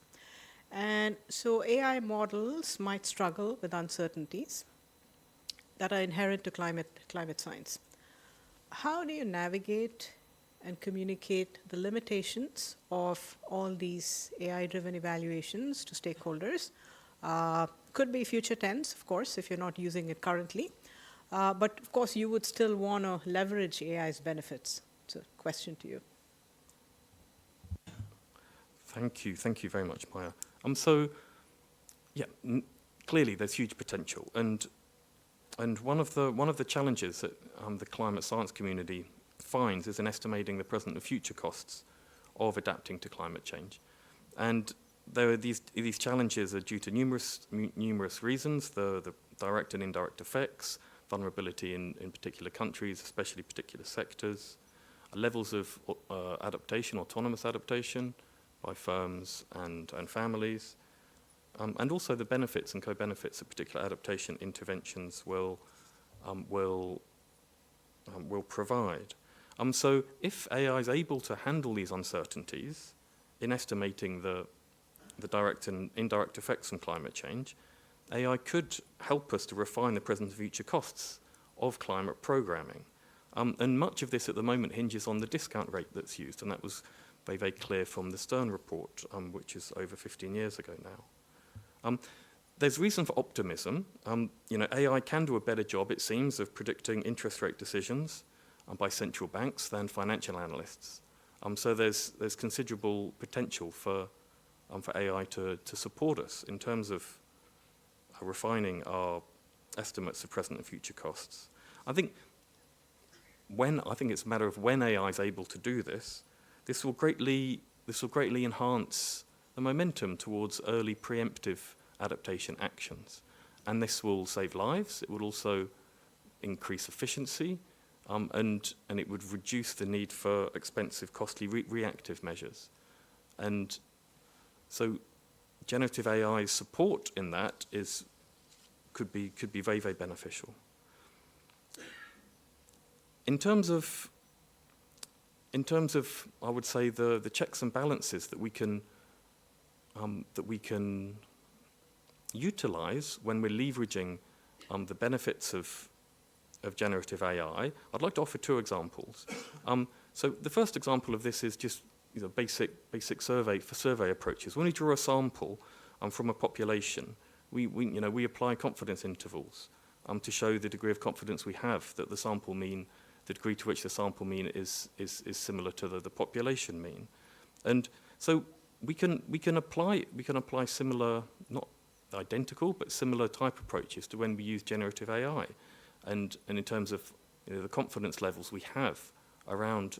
And so AI models might struggle with uncertainties that are inherent to climate science. How do you navigate and communicate the limitations of all these AI-driven evaluations to stakeholders? Could be future tense, of course, if you're not using it currently. But of course, you would still want to leverage AI's benefits. It's a question to you. Thank you very much, Maya. So, yeah, clearly there's huge potential, and one of the challenges that the climate science community finds is in estimating the present and future costs of adapting to climate change, and there are these challenges are due to numerous reasons: the direct and indirect effects, vulnerability in particular countries, especially particular sectors, levels of adaptation, autonomous adaptation by firms and families, and also the benefits and co-benefits that particular adaptation interventions will provide. So if AI is able to handle these uncertainties in estimating the direct and indirect effects on climate change, AI could help us to refine the present and future costs of climate programming. And much of this at the moment hinges on the discount rate that's used, and that was very, very clear from the Stern report, which is over 15 years ago now. There's reason for optimism. AI can do a better job, it seems, of predicting interest rate decisions by central banks than financial analysts. So there's considerable potential for AI to support us in terms of refining our estimates of present and future costs. I think it's a matter of when AI is able to do this. This will greatly enhance the momentum towards early preemptive adaptation actions, and this will save lives. It will also increase efficiency, and it would reduce the need for expensive, costly reactive measures. And so, generative AI's support in that could be very, very beneficial. In terms of, I would say the checks and balances that we can utilize when we're leveraging the benefits of generative AI, I'd like to offer two examples. So the first example of this is just basic survey approaches. When we draw a sample from a population, we apply confidence intervals to show the degree of confidence we have that the sample mean the degree to which the sample mean is similar to the population mean. And so we can apply similar, not identical, but similar type approaches to when we use generative AI, and in terms of the confidence levels we have around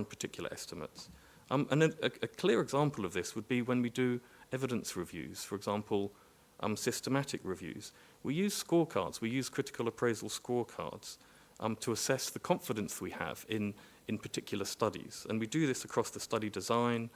particular estimates. And a clear example of this would be when we do evidence reviews, for example, systematic reviews. We use scorecards, we use critical appraisal scorecards to assess the confidence we have in particular studies. And we do this across the study design,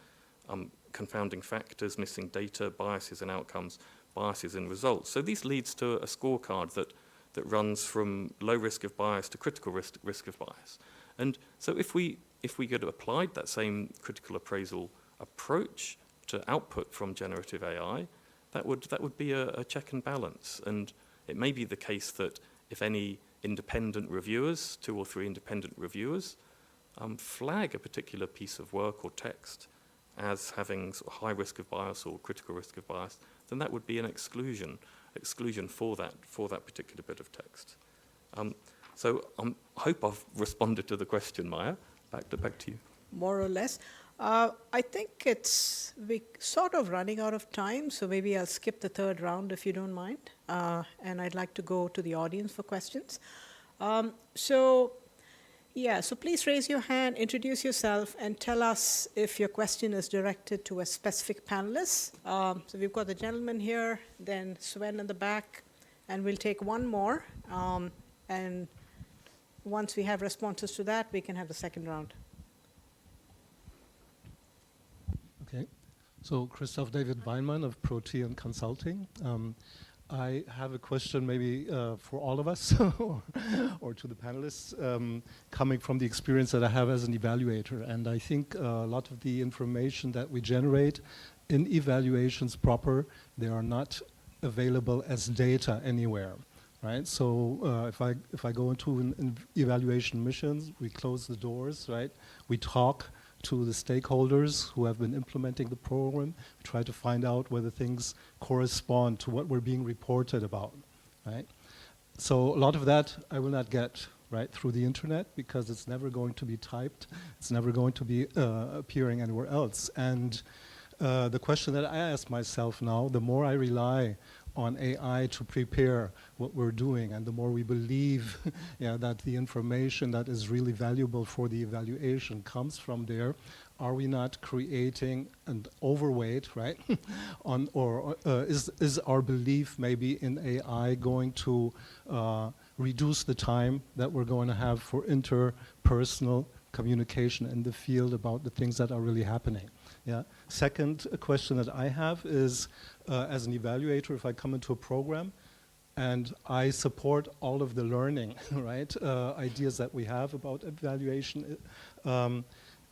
confounding factors, missing data, biases in outcomes, biases in results. So this leads to a scorecard that runs from low risk of bias to critical risk of bias. And so if we could have applied that same critical appraisal approach to output from generative AI, that would be a check and balance. And it may be the case that if any independent reviewers, 2 or 3 independent reviewers, flag a particular piece of work or text as having sort of high risk of bias or critical risk of bias, then that would be an exclusion for that particular bit of text. So I hope I've responded to the question, Maya. Back to you. More or less. I think we're sort of running out of time, so maybe I'll skip the 3rd round if you don't mind. And I'd like to go to the audience for questions. So please raise your hand, introduce yourself, and tell us if your question is directed to a specific panelist. So we've got the gentleman here, then Sven in the back, and we'll take one more. And once we have responses to that, we can have the 2nd round. Okay, so Christoph David Weinmann of Protean Consulting. I have a question maybe for all of us or to the panelists, coming from the experience that I have as an evaluator. And I think a lot of the information that we generate in evaluations proper, they are not available as data anywhere. Right, so if I go into an evaluation missions, we close the doors, right? We talk to the stakeholders who have been implementing the program. We try to find out whether things correspond to what we're being reported about, right? So a lot of that I will not get, right, through the internet, because it's never going to be typed. It's never going to be appearing anywhere else. And the question that I ask myself now, the more I rely on AI to prepare what we're doing, and the more we believe that the information that is really valuable for the evaluation comes from there, are we not creating an overweight, right? Is our belief maybe in AI going to reduce the time that we're going to have for interpersonal communication in the field about the things that are really happening? Yeah. Second question that I have is, as an evaluator, if I come into a program and I support all of the learning, right, ideas that we have about evaluation,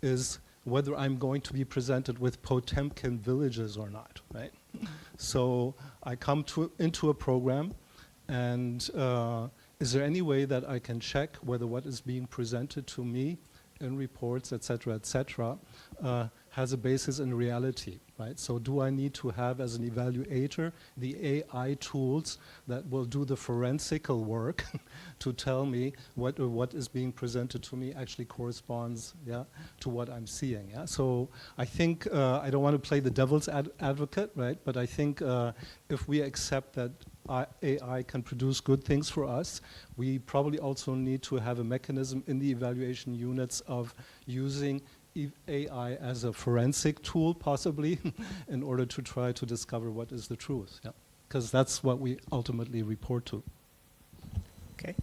is whether I'm going to be presented with Potemkin villages or not, right? So I come into a program, and is there any way that I can check whether what is being presented to me in reports, et cetera, has a basis in reality, right? So do I need to have, as an evaluator, the AI tools that will do the forensical work to tell me what is being presented to me actually corresponds, to what I'm seeing, So I think, I don't want to play the devil's advocate, right? But I think if we accept that AI can produce good things for us, we probably also need to have a mechanism in the evaluation units of using AI as a forensic tool, possibly, in order to try to discover what is the truth. Because that's what we ultimately report to. Okay.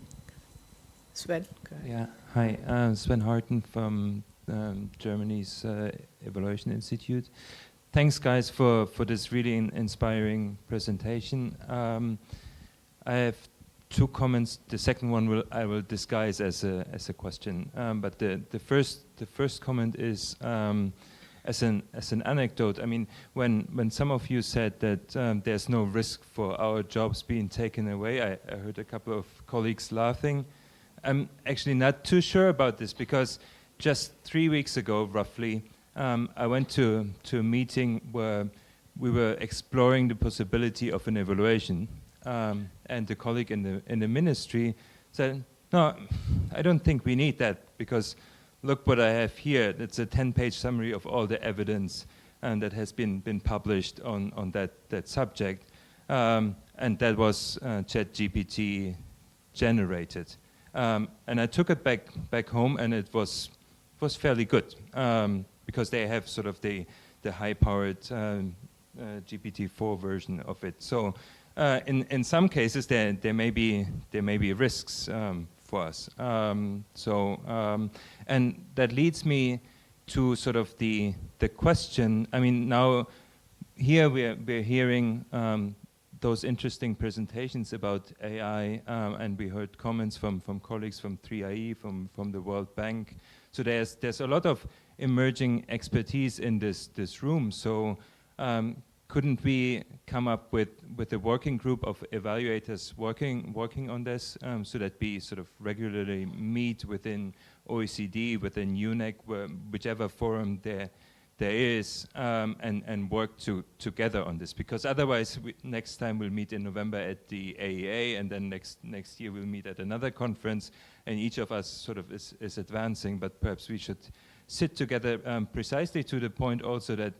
Sven, go ahead. Yeah, hi, Sven Harten from Germany's Evaluation Institute. Thanks, guys, for this really inspiring presentation. I have 2 comments. The second one I will disguise as a question. But the first comment is as an anecdote. I mean, when some of you said that there's no risk for our jobs being taken away, I heard a couple of colleagues laughing. I'm actually not too sure about this, because just 3 weeks ago, roughly, I went to a meeting where we were exploring the possibility of an evaluation, and the colleague in the ministry said, No, I don't think we need that, because look what I have here. It's a 10-page summary of all the evidence that has been published on that subject. And that was ChatGPT generated. And I took it back home, and it was fairly good, because they have sort of the high-powered GPT-4 version of it. So in some cases, there may be risks for us. And that leads me to sort of the question. I mean, now here we're hearing those interesting presentations about AI, and we heard comments from colleagues from 3IE, from the World Bank. So there's a lot of emerging expertise in this room. So couldn't we come up with a working group of evaluators working on this, so that we sort of regularly meet within OECD, within UNEC, whichever forum there is, and work together on this? Because otherwise, next time we'll meet in November at the AEA, and then next year we'll meet at another conference, and each of us sort of is advancing. But perhaps we should sit together, precisely to the point also that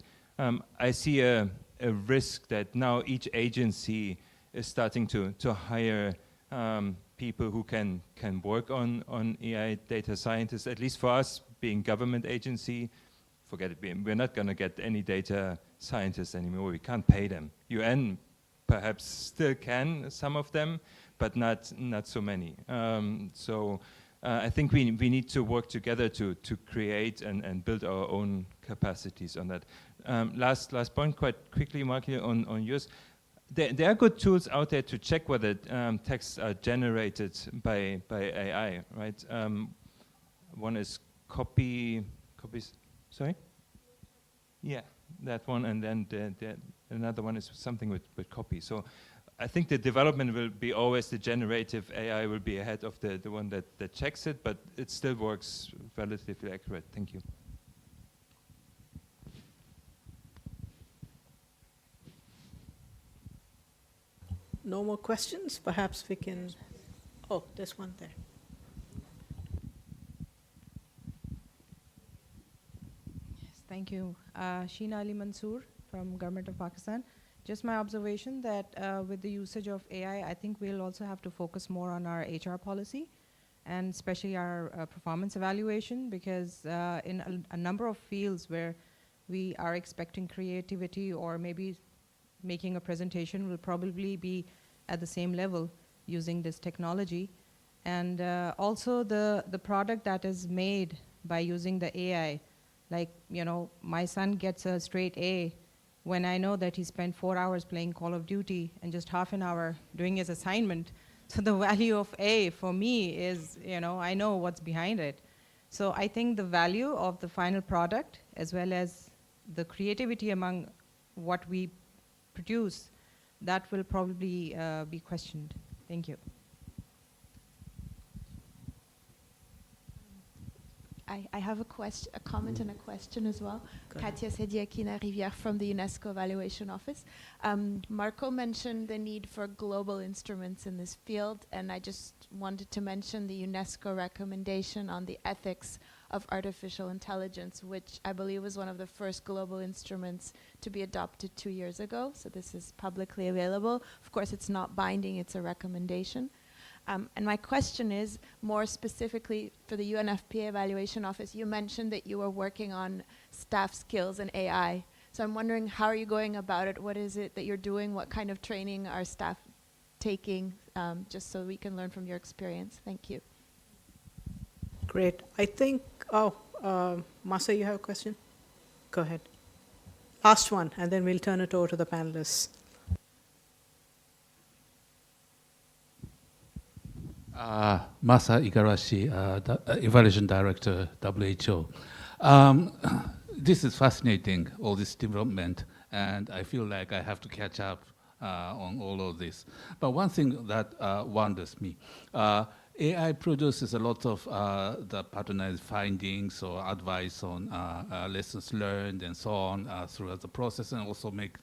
I see a risk that now each agency is starting to hire people who can work on AI data scientists. At least for us, being government agency, forget it. We're not going to get any data scientists anymore. We can't pay them. UN perhaps still can, some of them, but not so many. So I think we need to work together to create and build our own capacities on that. Last point, quite quickly, Mark, on yours. There are good tools out there to check whether texts are generated by AI, right? One is copies. Sorry? Yeah, that one, and then another one is something with copy. So I think the development will be always the generative AI will be ahead of the one that checks it, but it still works relatively accurate. Thank you. No more questions? Perhaps we can... Oh, there's one there. Yes, thank you. Sheena Ali Mansoor from Government of Pakistan. Just my observation that with the usage of AI, I think we'll also have to focus more on our HR policy, and especially our performance evaluation, because in a number of fields where we are expecting creativity or maybe making a presentation will probably be at the same level using this technology. And also the product that is made by using the AI, like, you know, my son gets a straight A when I know that he spent 4 hours playing Call of Duty and just half an hour doing his assignment. So the value of A for me is, you know, I know what's behind it. So I think the value of the final product, as well as the creativity among what we produce, that will probably be questioned. Thank you. I have a comment and a question as well. Katia Sediakina Rivière from the UNESCO Evaluation Office. Marco mentioned the need for global instruments in this field, and I just wanted to mention the UNESCO recommendation on the ethics of artificial intelligence, which I believe was one of the first global instruments to be adopted 2 years ago. So this is publicly available. Of course, it's not binding, it's a recommendation. And my question is, more specifically for the UNFPA Evaluation Office, you mentioned that you were working on staff skills and AI. So I'm wondering, how are you going about it? What is it that you're doing? What kind of training are staff taking, just so we can learn from your experience? Thank you. Great. I think, Masa, you have a question? Go ahead. Last one, and then we'll turn it over to the panelists. Masa Igarashi, Evaluation Director, WHO. This is fascinating, all this development, and I feel like I have to catch up on all of this. But one thing that wonders me, AI produces a lot of the patronized findings or advice on lessons learned and so on throughout the process, and also make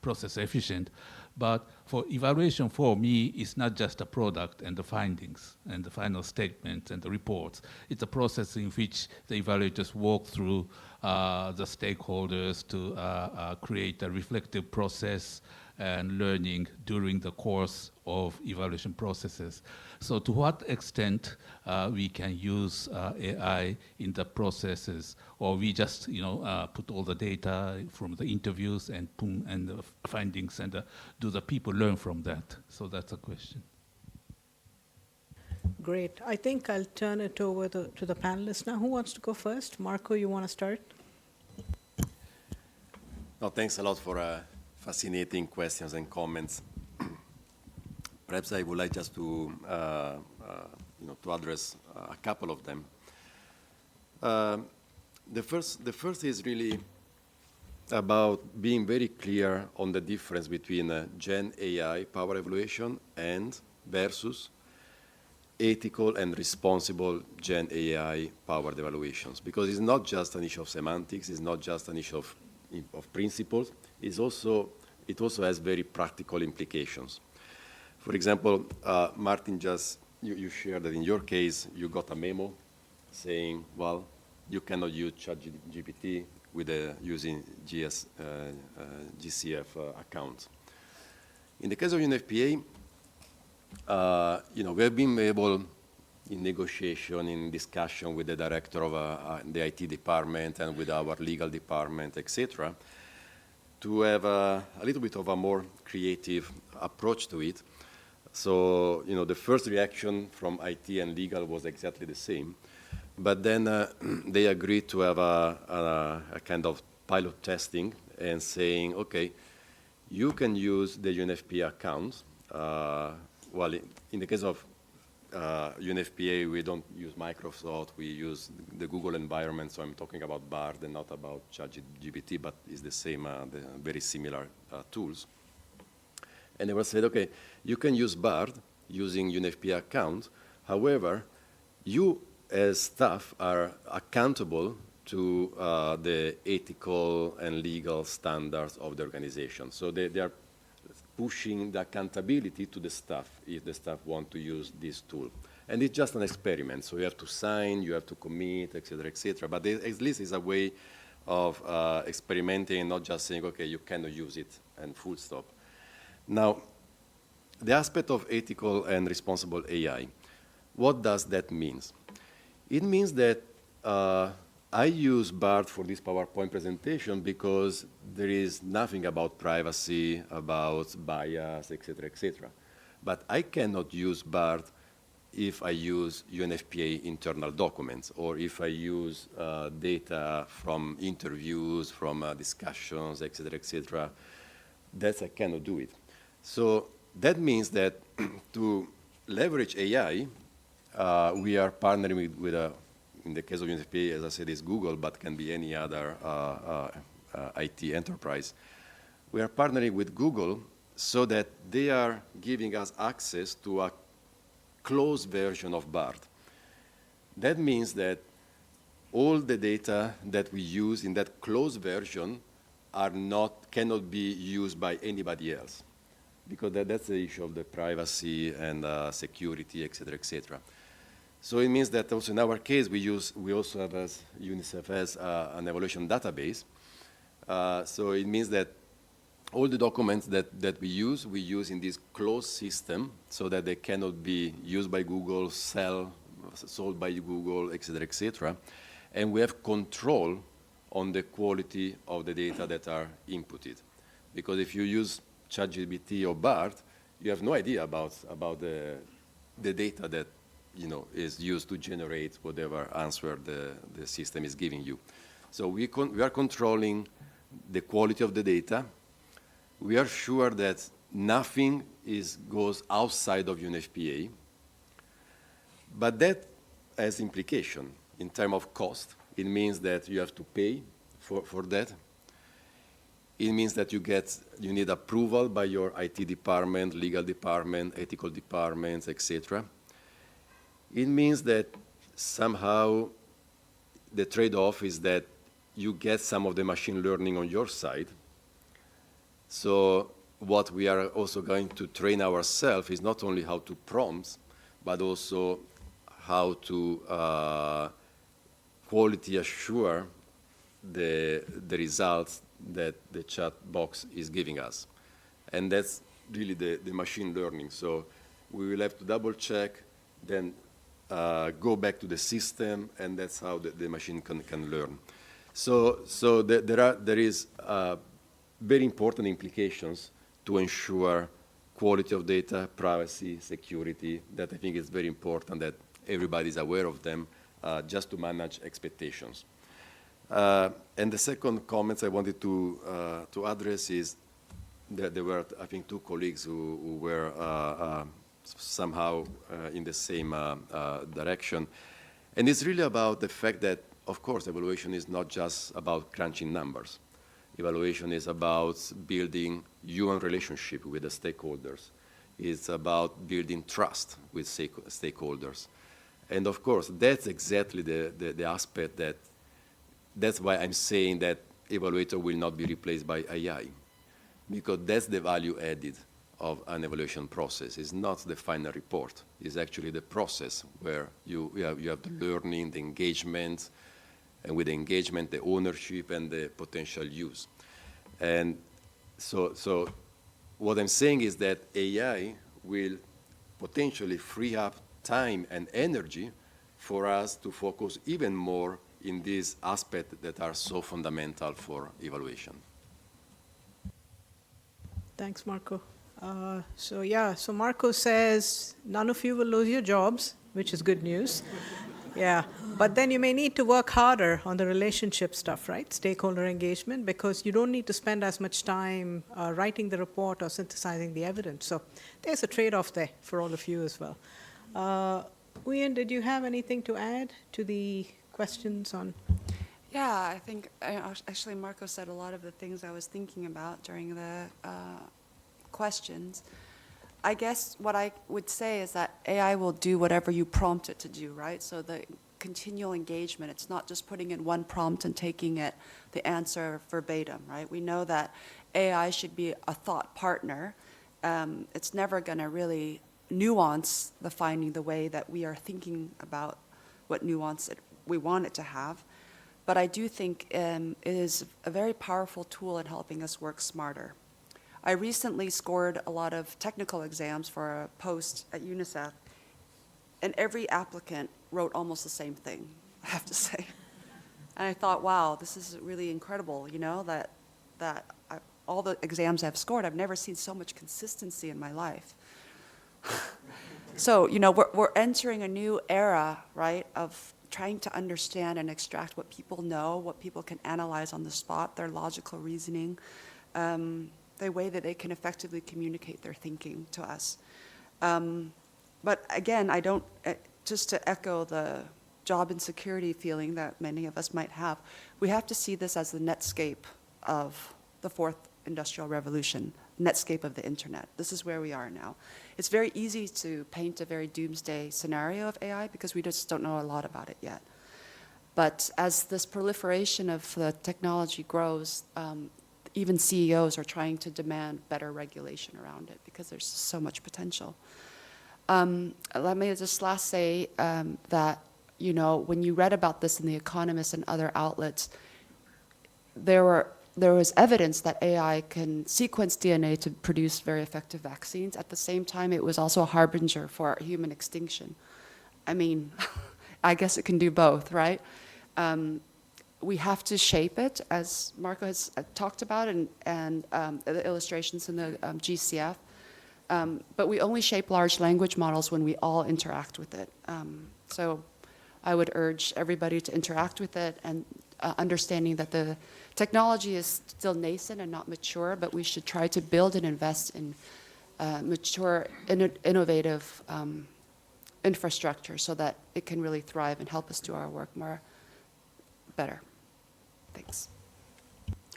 process efficient. But for evaluation, for me, it's not just a product and the findings and the final statements and the reports. It's a process in which the evaluators walk through the stakeholders to create a reflective process and learning during the course of evaluation processes. So to what extent we can use AI in the processes, or we just put all the data from the interviews and the findings, and do the people learn from that? So that's a question. Great. I think I'll turn it over to the panelists now. Who wants to go first? Marco, you want to start? No, thanks a lot for fascinating questions and comments. Perhaps I would like just to address a couple of them. The first is really about being very clear on the difference between Gen AI power evaluation and versus ethical and responsible Gen AI powered evaluations, because it's not just an issue of semantics, it's not just an issue of principles, it also has very practical implications. For example, Martin, you shared that in your case, you got a memo saying, well, you cannot use ChatGPT using GCF account. In the case of UNFPA, we have been able, in negotiation, in discussion with the director of the IT department and with our legal department, etc., to have a little bit of a more creative approach to it. So, the first reaction from IT and legal was exactly the same. But then they agreed to have a kind of pilot testing and saying, okay, you can use the UNFPA account. Well, in the case of UNFPA, we don't use Microsoft, we use the Google environment, so I'm talking about Bard and not about ChatGPT, but it's the same, very similar tools. And they were said, okay, you can use Bard using UNFPA account. However, you as staff are accountable to the ethical and legal standards of the organization. So they are pushing the accountability to the staff if the staff want to use this tool. And it's just an experiment, so you have to sign, you have to commit, et cetera, et cetera. But at least it's a way of experimenting and not just saying, okay, you cannot use it and full stop. Now, the aspect of ethical and responsible AI, what does that mean? It means that I use Bard for this PowerPoint presentation because there is nothing about privacy, about bias, et cetera, et cetera. But I cannot use Bard if I use UNFPA internal documents, or if I use data from interviews, from discussions, et cetera, that I cannot do it. So that means that to leverage AI, we are partnering with in the case of UNFPA, as I said, is Google, but can be any other IT enterprise. We are partnering with Google so that they are giving us access to a closed version of Bard. That means that all the data that we use in that closed version cannot be used by anybody else, because that's the issue of the privacy and security, et cetera, et cetera. So it means that also in our case, we also have, as UNICEF has, an evaluation database. So it means that all the documents that we use in this closed system so that they cannot be used by Google, sold by Google, et cetera, et cetera. And we have control on the quality of the data that are inputted. Because if you use ChatGPT or Bard, you have no idea about the data that is used to generate whatever answer the system is giving you. So we are controlling the quality of the data. We are sure that nothing goes outside of UNFPA, but that has implication in terms of cost. It means that you have to pay for that. It means that you need approval by your IT department, legal department, ethical departments, etc. It means that somehow the trade-off is that you get some of the machine learning on your side. So what we are also going to train ourselves is not only how to prompt, but also how to quality assure the results that the chat box is giving us. And that's really the machine learning. So we will have to double check, then go back to the system, and that's how the machine can learn. So there is very important implications to ensure quality of data, privacy, security, that I think is very important that everybody's aware of them, just to manage expectations. And the second comments I wanted to address is that there were, I think, two colleagues who were somehow in the same direction. And it's really about the fact that, of course, evaluation is not just about crunching numbers. Evaluation is about building human relationship with the stakeholders. It's about building trust with stakeholders. And of course, that's exactly the aspect that's why I'm saying that evaluator will not be replaced by AI, because that's the value added of an evaluation process. It's not the final report. It's actually the process where you have the learning, the engagement, and with the engagement, the ownership and the potential use. And so what I'm saying is that AI will potentially free up time and energy for us to focus even more in these aspects that are so fundamental for evaluation. Thanks, Marco. So Marco says none of you will lose your jobs, which is good news. Yeah, but then you may need to work harder on the relationship stuff, right? Stakeholder engagement, because you don't need to spend as much time writing the report or synthesizing the evidence. So there's a trade-off there for all of you as well. Uyen, did you have anything to add to the questions on? Yeah, I think actually Marco said a lot of the things I was thinking about during the questions. I guess what I would say is that AI will do whatever you prompt it to do, right? So the continual engagement, it's not just putting in one prompt and taking it, the answer verbatim, right? We know that AI should be a thought partner. It's never going to really nuance the finding the way that we are thinking about what nuance we want it to have. But I do think it is a very powerful tool in helping us work smarter. I recently scored a lot of technical exams for a post at UNICEF, and every applicant wrote almost the same thing, I have to say. And I thought, wow, this is really incredible, you know, that all the exams I've scored, I've never seen so much consistency in my life. So, you know, we're entering a new era, right, of trying to understand and extract what people know, what people can analyze on the spot, their logical reasoning, the way that they can effectively communicate their thinking to us. But again, I don't, just to echo the job insecurity feeling that many of us might have, we have to see this as the netscape of the fourth industrial revolution, netscape of the internet. This is where we are now. It's very easy to paint a very doomsday scenario of AI because we just don't know a lot about it yet. But as this proliferation of the technology grows, even CEOs are trying to demand better regulation around it because there's so much potential. Let me just last say that, you know, when you read about this in The Economist and other outlets, there was evidence that AI can sequence DNA to produce very effective vaccines. At the same time, it was also a harbinger for human extinction. I mean, I guess it can do both, right? We have to shape it, as Marco has talked about, and the illustrations in the GCF. But we only shape large language models when we all interact with it. So I would urge everybody to interact with it and understanding that the technology is still nascent and not mature, but we should try to build and invest in mature, innovative infrastructure so that it can really thrive and help us do our work better. Thanks.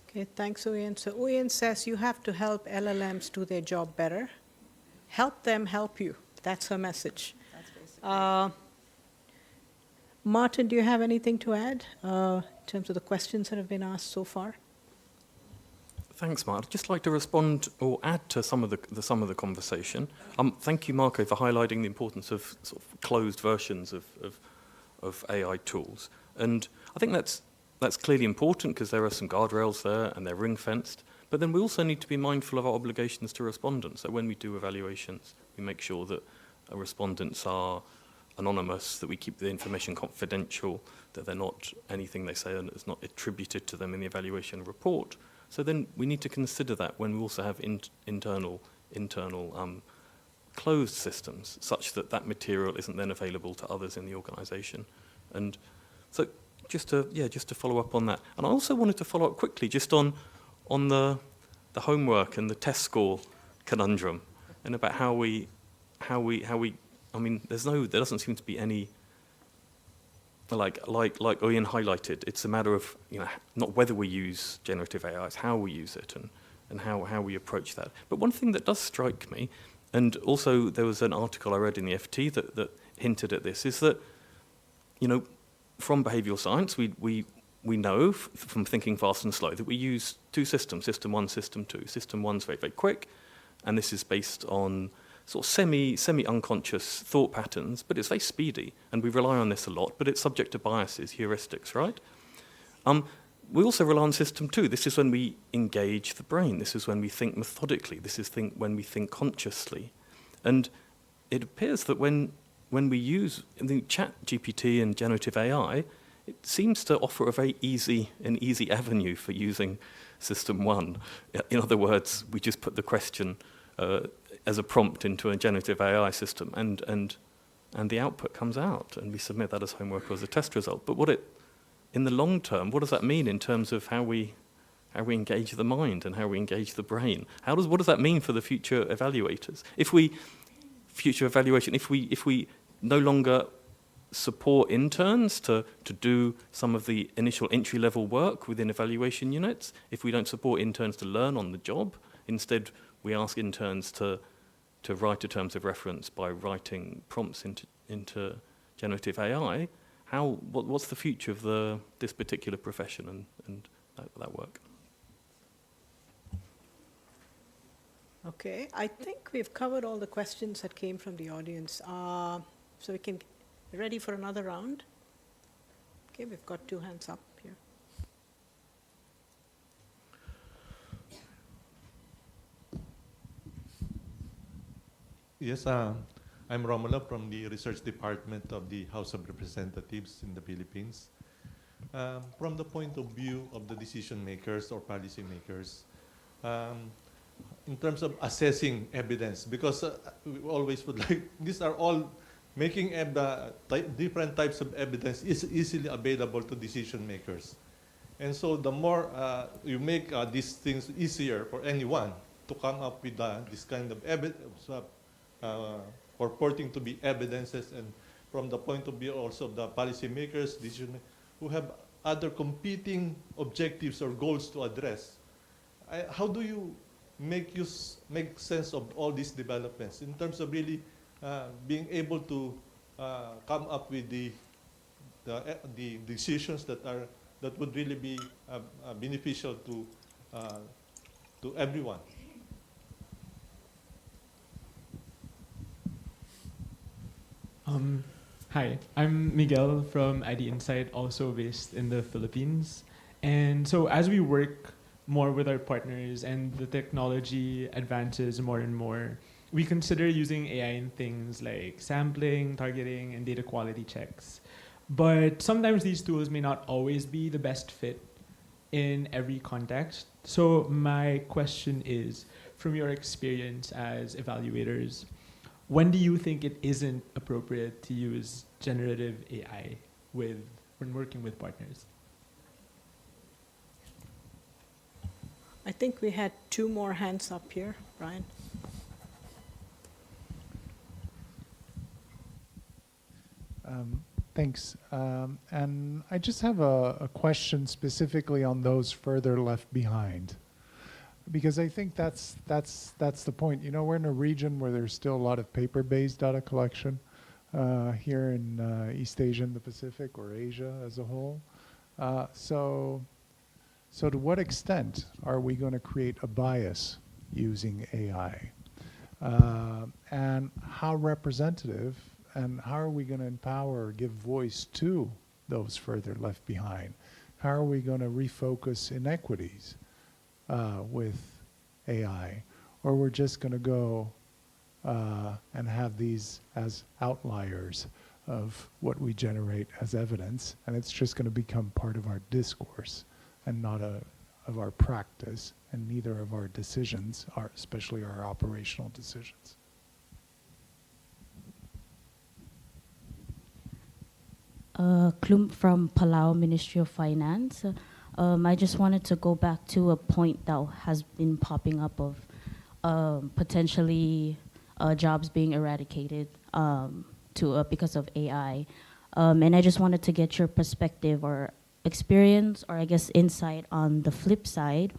Okay, thanks, Uyen. So Uyen says you have to help LLMs do their job better. Help them help you. That's her message. That's basically Martin, do you have anything to add in terms of the questions that have been asked so far? Thanks, Mark. I'd just like to respond or add to some of the conversation. Thank you, Marco, for highlighting the importance of sort of closed versions of AI tools. And I think that's clearly important because there are some guardrails there and they're ring-fenced. But then we also need to be mindful of our obligations to respondents. So when we do evaluations, we make sure that our respondents are anonymous, that we keep the information confidential, that they're not anything they say and is not attributed to them in the evaluation report. So then we need to consider that when we also have internal closed systems, such that that material isn't then available to others in the organisation. And so just to follow up on that. And I also wanted to follow up quickly just on the homework and the test score conundrum, and about how we. I mean, there doesn't seem to be any. Like Ian highlighted, it's a matter of not whether we use generative AI, it's how we use it and how we approach that. But one thing that does strike me, and also there was an article I read in the FT that hinted at this, is that from behavioural science we know from thinking fast and slow that we use two systems, system 1, system 2. System 1's very, very quick, and this is based on sort of semi-unconscious thought patterns, but it's very speedy, and we rely on this a lot, but it's subject to biases, heuristics, right? We also rely on system 2. This is when we engage the brain. This is when we think methodically. This is when we think consciously. And it appears that when we use the ChatGPT and generative AI, it seems to offer a very easy avenue for using system 1. In other words, we just put the question as a prompt into a generative AI system, and the output comes out, and we submit that as homework or as a test result. But in the long term, what does that mean in terms of how we engage the mind and how we engage the brain? What does that mean for the future evaluators? If we no longer support interns to do some of the initial entry-level work within evaluation units, if we don't support interns to learn on the job, instead we ask interns to write to terms of reference by writing prompts into generative AI, what's the future of this particular profession and that work? Okay, I think we've covered all the questions that came from the audience. So we can ready for another round. Okay, we've got 2 hands up here. Yes, I'm Romulo from the Research Department of the House of Representatives in the Philippines. From the point of view of the decision makers or policy makers, in terms of assessing evidence, because we always would like, these are all making different types of evidence is easily available to decision makers. And so the more you make these things easier for anyone to come up with this kind of evidence, purporting to be evidences, and from the point of view also of the policymakers, who have other competing objectives or goals to address. How do you make sense of all these developments in terms of really being able to come up with the decisions that would really be beneficial to everyone? Hi, I'm Miguel from ID Insight, also based in the Philippines. And so as we work more with our partners and the technology advances more and more, we consider using AI in things like sampling, targeting, and data quality checks. But sometimes these tools may not always be the best fit in every context. So my question is, from your experience as evaluators, when do you think it isn't appropriate to use generative AI when working with partners? I think we had 2 more hands up here. Brian? Thanks. And I just have a question specifically on those further left behind, because I think that's the point. You know, we're in a region where there's still a lot of paper-based data collection here in East Asia and the Pacific, or Asia as a whole. So So to what extent are we going to create a bias using AI? And how representative and how are we going to empower or give voice to those further left behind? How are we going to refocus inequities with AI? Or we're just going to go and have these as outliers of what we generate as evidence, and it's just going to become part of our discourse and not of our practice, and neither of our decisions, especially our operational decisions. Klump from Palau Ministry of Finance. I just wanted to go back to a point that has been popping up of potentially jobs being eradicated because of AI. And I just wanted to get your perspective or experience, or I guess insight on the flip side,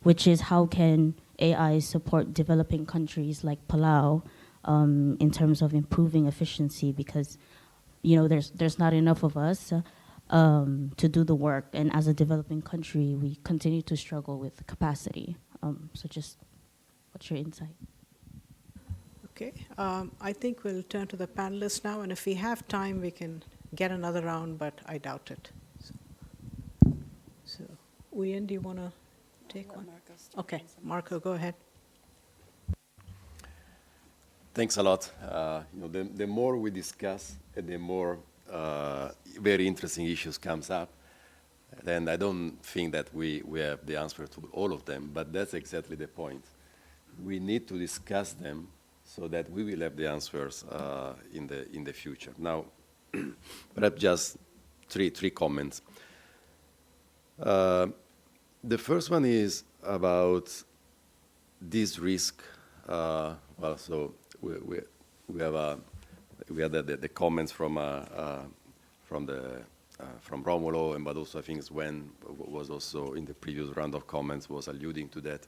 which is how can AI support developing countries like Palau in terms of improving efficiency, because there's not enough of us to do the work, and as a developing country we continue to struggle with capacity. So just what's your insight? Okay, I think we'll turn to the panelists now, and if we have time we can get another round, but I doubt it. So Uyen, do you want to take one? Okay, Marco, go ahead. Thanks a lot. The more we discuss, and the more very interesting issues comes up. Then I don't think that we have the answer to all of them, but that's exactly the point. We need to discuss them so that we will have the answers in the future. Now, perhaps just three comments. The first one is about this risk. So we had the comments from Romulo, and but also I think Sven was also in the previous round of comments was alluding to that.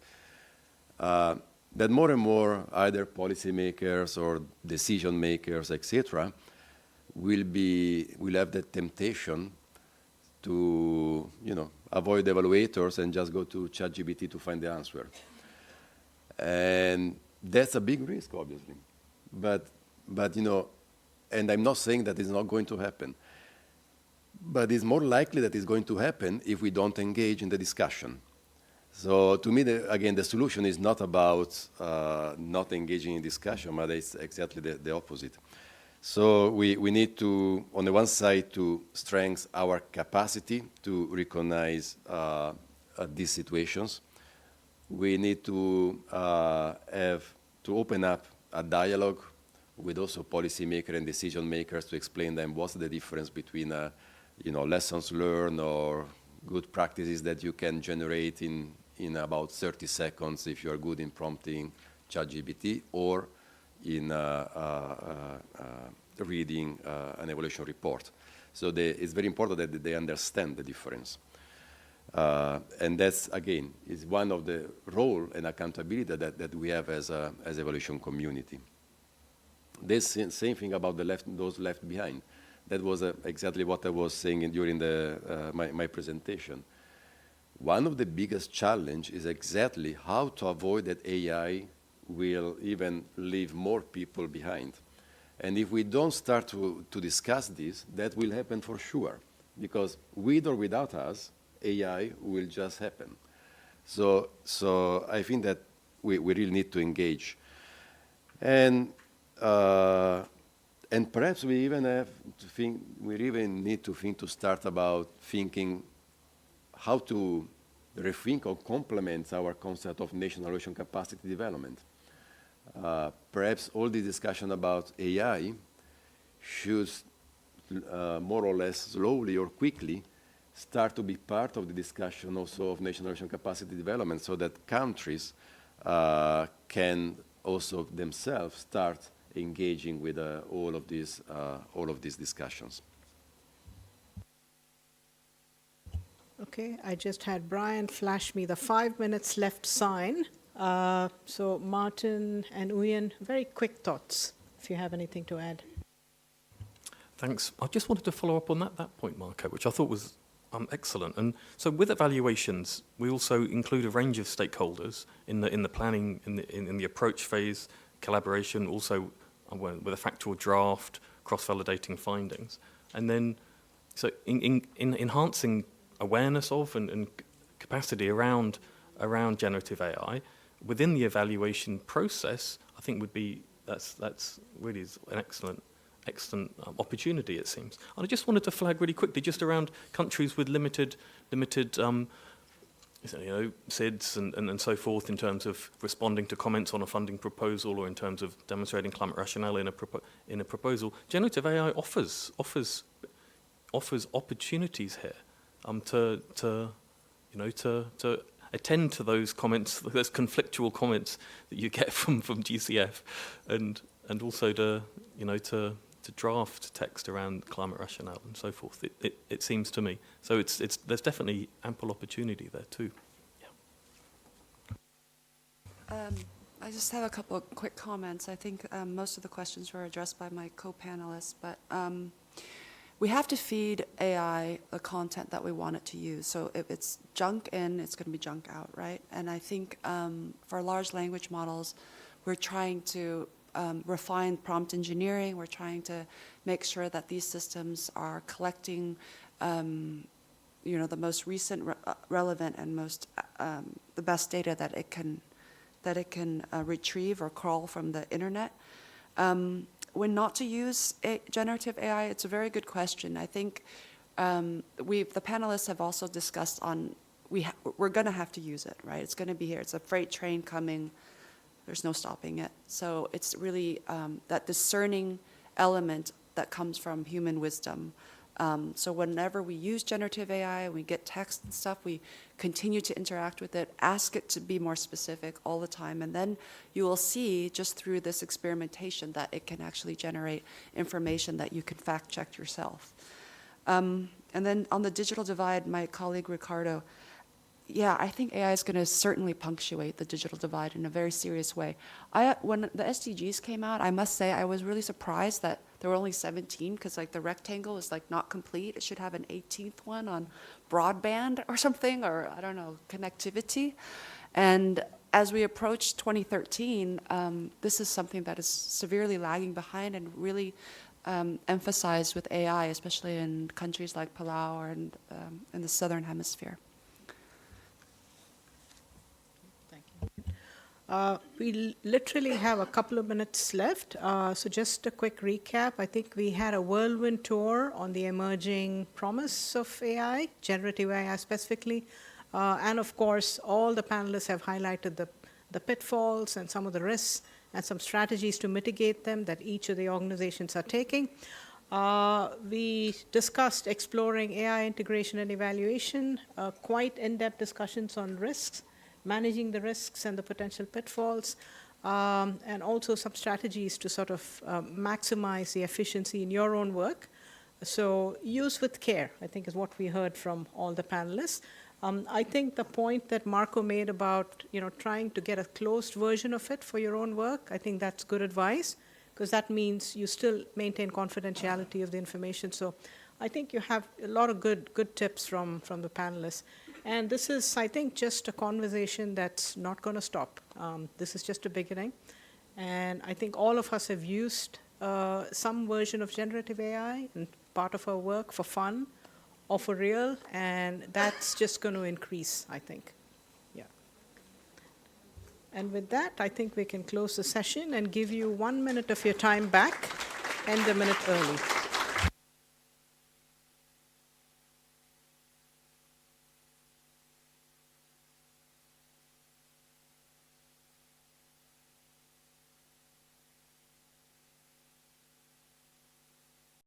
That more and more either policymakers or decision makers, etc., will have the temptation to avoid evaluators and just go to ChatGPT to find the answer. And that's a big risk, obviously. But and I'm not saying that it's not going to happen. But it's more likely that it's going to happen if we don't engage in the discussion. So to me, again, the solution is not about not engaging in discussion, but it's exactly the opposite. So we need to, on the one side, to strengthen our capacity to recognize these situations. We need to open up a dialogue with also policymakers and decision makers to explain them what's the difference between lessons learned or good practices that you can generate in about 30 seconds if you are good in prompting ChatGPT, or in reading an evaluation report. So it's very important that they understand the difference. And that's, again, is one of the role and accountability that we have as evaluation community. This same thing about those left behind. That was exactly what I was saying during my presentation. One of the biggest challenges is exactly how to avoid that AI will even leave more people behind. And if we don't start to discuss this, that will happen for sure. Because with or without us, AI will just happen. So I think that we really need to engage. And perhaps we even need to think to start about thinking how to rethink or complement our concept of national evaluation capacity development. Perhaps all the discussion about AI should more or less slowly or quickly start to be part of the discussion also of national evaluation capacity development, so that countries can also themselves start engaging with all of these discussions. Okay, I just had Brian flash me the 5 minutes left sign. So Martin and Uyen, very quick thoughts, if you have anything to add. Thanks. I just wanted to follow up on that point, Marco, which I thought was Excellent. And so with evaluations, we also include a range of stakeholders in the planning, in the approach phase, collaboration, also with a factual draft, cross-validating findings. And then, so in enhancing awareness of and capacity around generative AI, within the evaluation process, I think that's really an excellent opportunity, it seems. And I just wanted to flag really quickly, just around countries with limited SIDS and so forth, in terms of responding to comments on a funding proposal, or in terms of demonstrating climate rationale in a proposal. Generative AI offers opportunities here to attend to those comments, those conflictual comments that you get from GCF, and also to draft text around climate rationale and so forth. It seems to me. So there's definitely ample opportunity there too. Yeah. I just have a couple of quick comments. I think most of the questions were addressed by my co-panelists, but we have to feed AI the content that we want it to use. So if it's junk in, it's going to be junk out, right? And I think for large language models, we're trying to refine prompt engineering. We're trying to make sure that these systems are collecting, the most recent, relevant, and the best data that it can retrieve or crawl from the internet. When not to use generative AI, it's a very good question. I think the panelists have also discussed we're going to have to use it, right? It's going to be here. It's a freight train coming. There's no stopping it. So it's really that discerning element that comes from human wisdom. So whenever we use generative AI, we get text and stuff, we continue to interact with it, ask it to be more specific all the time, and then you will see just through this experimentation that it can actually generate information that you can fact check yourself. And then on the digital divide, my colleague Ricardo, yeah, I think AI is going to certainly punctuate the digital divide in a very serious way. When the SDGs came out, I must say I was really surprised that there were only 17, because the rectangle is not complete. It should have an 18th one on broadband or something, or I don't know, connectivity. And as we approach 2013, this is something that is severely lagging behind and really emphasized with AI, especially in countries like Palau or in the Southern Hemisphere. We literally have a couple of minutes left, so just a quick recap. I think we had a whirlwind tour on the emerging promise of AI, generative AI specifically, and of course, all the panelists have highlighted the pitfalls and some of the risks and some strategies to mitigate them that each of the organizations are taking. We discussed exploring AI integration and evaluation, quite in-depth discussions on risks, managing the risks and the potential pitfalls, and also some strategies to sort of maximize the efficiency in your own work. So use with care, I think, is what we heard from all the panelists. I think the point that Marco made about trying to get a closed version of it for your own work, I think that's good advice, because that means you still maintain confidentiality of the information. So I think you have a lot of good tips from the panelists. And this is, I think, just a conversation that's not going to stop. This is just a beginning. And I think all of us have used some version of generative AI in part of our work for fun or for real, and that's just going to increase, I think. Yeah. And with that, I think we can close the session and give you 1 minute of your time back, end a minute early.